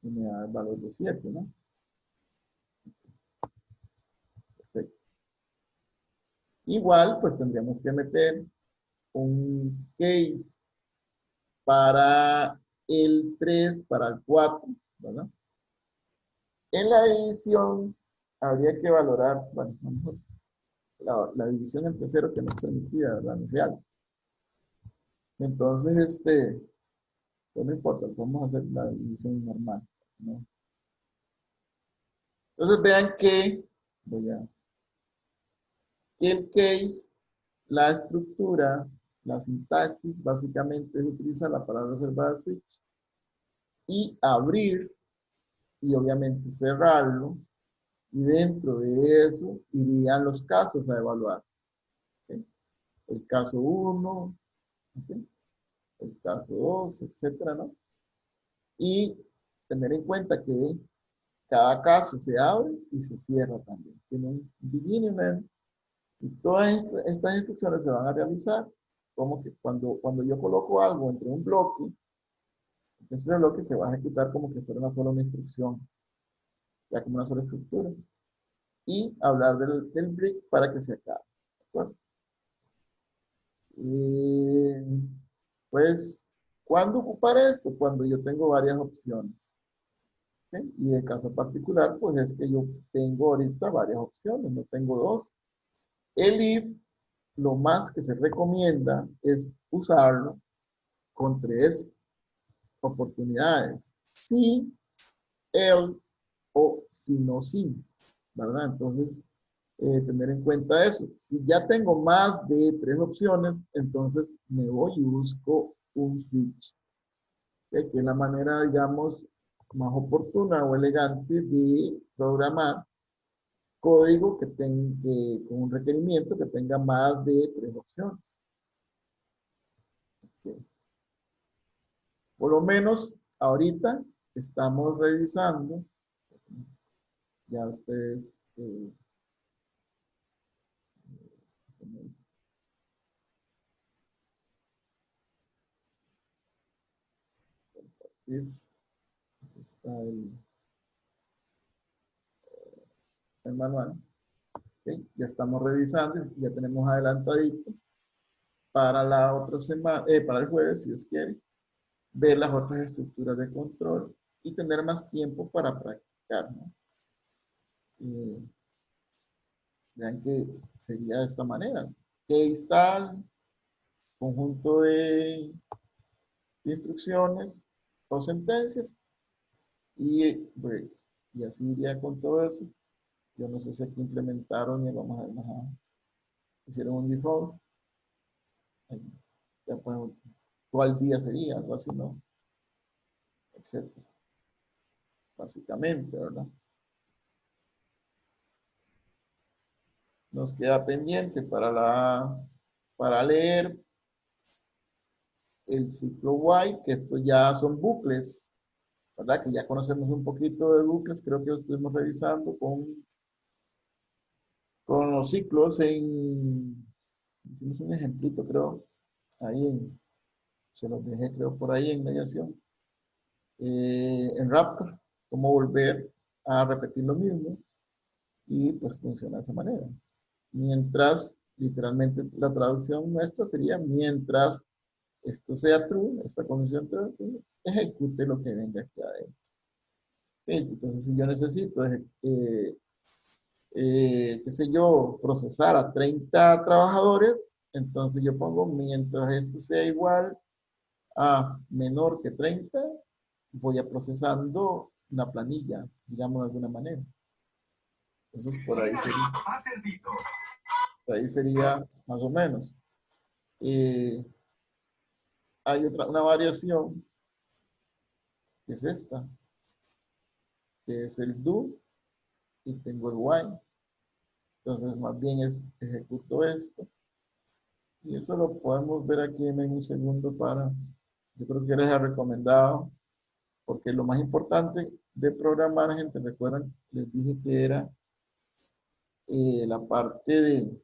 y me da el valor de 7, ¿no? Perfecto. Igual, pues tendríamos que meter un case para el 3, para el 4, ¿verdad? En la división habría que valorar, bueno, a lo mejor la división entre 0 que no es permitida, ¿verdad? No es real. Entonces, pues no importa, vamos a hacer la división normal, ¿no? Entonces vean que, que el case, la estructura, la sintaxis, básicamente es utilizar la palabra reservada switch y abrir y obviamente cerrarlo, y dentro de eso irían los casos a evaluar. ¿Okay? El caso 1, ¿okay? El caso 2, etcétera, ¿no? Y tener en cuenta que cada caso se abre y se cierra también. Tiene un beginning y todas estas instrucciones se van a realizar como que cuando yo coloco algo entre un bloque, ese bloque se va a ejecutar como que fuera una sola instrucción, ya como una sola estructura. Y hablar del break para que se acabe. ¿De acuerdo? Pues, ¿cuándo ocupar esto? Cuando yo tengo varias opciones. ¿Okay? Y el caso particular, pues es que yo tengo ahorita varias opciones, no tengo 2, El if, lo más que se recomienda es usarlo con 3 oportunidades. Si, else o si no, si. ¿Verdad? Entonces, tener en cuenta eso. Si ya tengo más de 3 opciones, entonces me voy y busco un switch. Que es la manera, digamos, más oportuna o elegante de programar código que tenga con un requerimiento que tenga más de 3 opciones. Okay. Por lo menos ahorita estamos revisando, ya ustedes está el manual. Okay. Ya estamos revisando, ya tenemos adelantadito para la otra semana, para el jueves, si Dios quiere, ver las otras estructuras de control y tener más tiempo para practicar, ¿no? Vean que sería de esta manera. Case tal, conjunto de instrucciones o sentencias y break. Y así iría con todo eso. Yo no sé si aquí implementaron y vamos a ver más. Hicieron un default. Ya pues, ¿cuál día sería? Algo así, ¿no? Etcétera. Básicamente, ¿verdad? Nos queda pendiente para leer el ciclo while, que esto ya son bucles, ¿verdad? Que ya conocemos un poquito de bucles, creo que lo estuvimos revisando con los ciclos hicimos un ejemplito, creo, se los dejé, creo, por ahí en mediación. En Raptor, cómo volver a repetir lo mismo y pues funciona de esa manera. Mientras, literalmente la traducción nuestra sería mientras esto sea true, esta condición true, ejecute lo que venga aquí adentro. Entonces, si yo necesito, qué sé yo, procesar a 30 trabajadores, entonces yo pongo mientras esto sea igual a menor que 30, voy a procesando una planilla, digamos de alguna manera. Entonces, por ahí sería más o menos. Hay una variación, que es esta, que es el do, y tengo el while. Entonces, más bien ejecuto esto. Y eso lo podemos ver aquí en un segundo yo creo que les he recomendado, porque lo más importante de programar, gente, recuerdan, les dije que era la parte de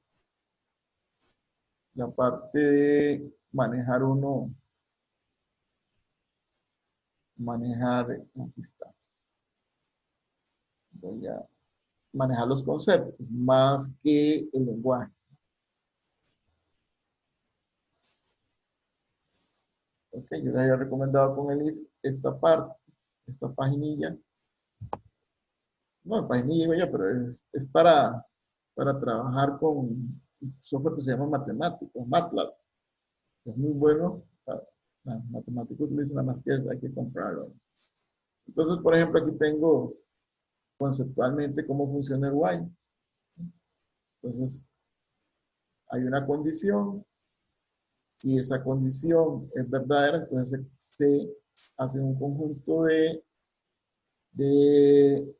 manejar aquí está. Voy a manejar los conceptos más que el lenguaje. Ok, yo les había recomendado con el if esta parte, esta paginilla. No, paginilla digo yo, pero es para trabajar con software que se llama matemáticos, MATLAB. Es muy bueno. Matemáticos utilizan nada más que hay que comprarlo. Entonces, por ejemplo, aquí tengo conceptualmente cómo funciona el while. Entonces, hay una condición. Si esa condición es verdadera, entonces se hace un conjunto de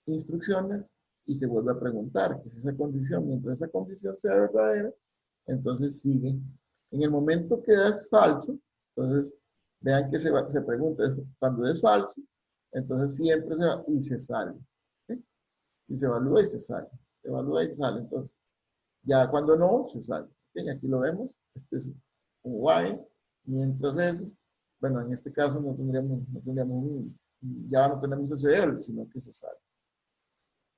instrucciones y se vuelve a preguntar que si esa condición, mientras esa condición sea verdadera, entonces sigue. En el momento que es falso, entonces vean que se pregunta, cuando es falso, entonces siempre se va y se sale. ¿Sí? Y se evalúa y se sale. Se evalúa y se sale. Entonces, ya cuando no, se sale. ¿Sí? Aquí lo vemos. Este es un while. Mientras eso, bueno, en este caso ya no tenemos ese else, sino que se sale.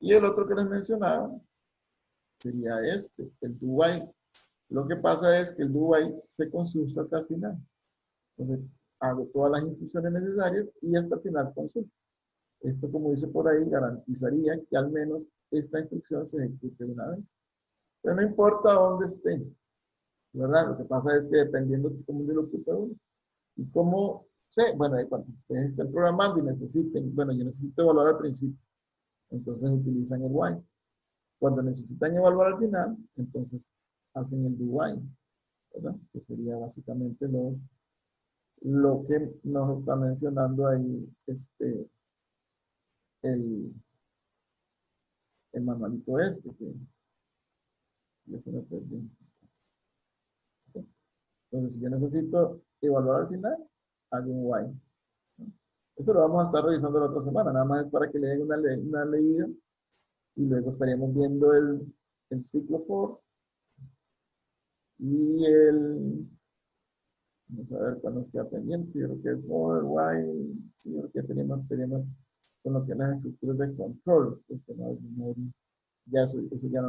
Y el otro que les mencionaba sería el do while. Lo que pasa es que el do while se consulta hasta el final. Entonces, hago todas las instrucciones necesarias y hasta el final consulto. Esto, como dice por ahí, garantizaría que al menos esta instrucción se ejecute una vez. Pero no importa dónde esté, ¿verdad? Lo que pasa es que dependiendo de cómo se lo ocupe uno y cómo sé, bueno, cuando ustedes estén programando y necesiten, bueno, yo necesito evaluar al principio, entonces utilizan el while. Cuando necesitan evaluar al final, entonces hacen el do while, ¿verdad? Que sería básicamente lo que nos está mencionando ahí el, el manualito que ya se me perdió. Entonces, si yo necesito evaluar al final, hago un while, ¿no? Eso lo vamos a estar revisando la otra semana, nada más es para que le den una leída y luego estaríamos viendo el ciclo for y vamos a ver cuál nos queda pendiente. Yo creo que el for, while, sí, yo creo que tenemos con lo que es las estructuras de control, porque ya eso ya no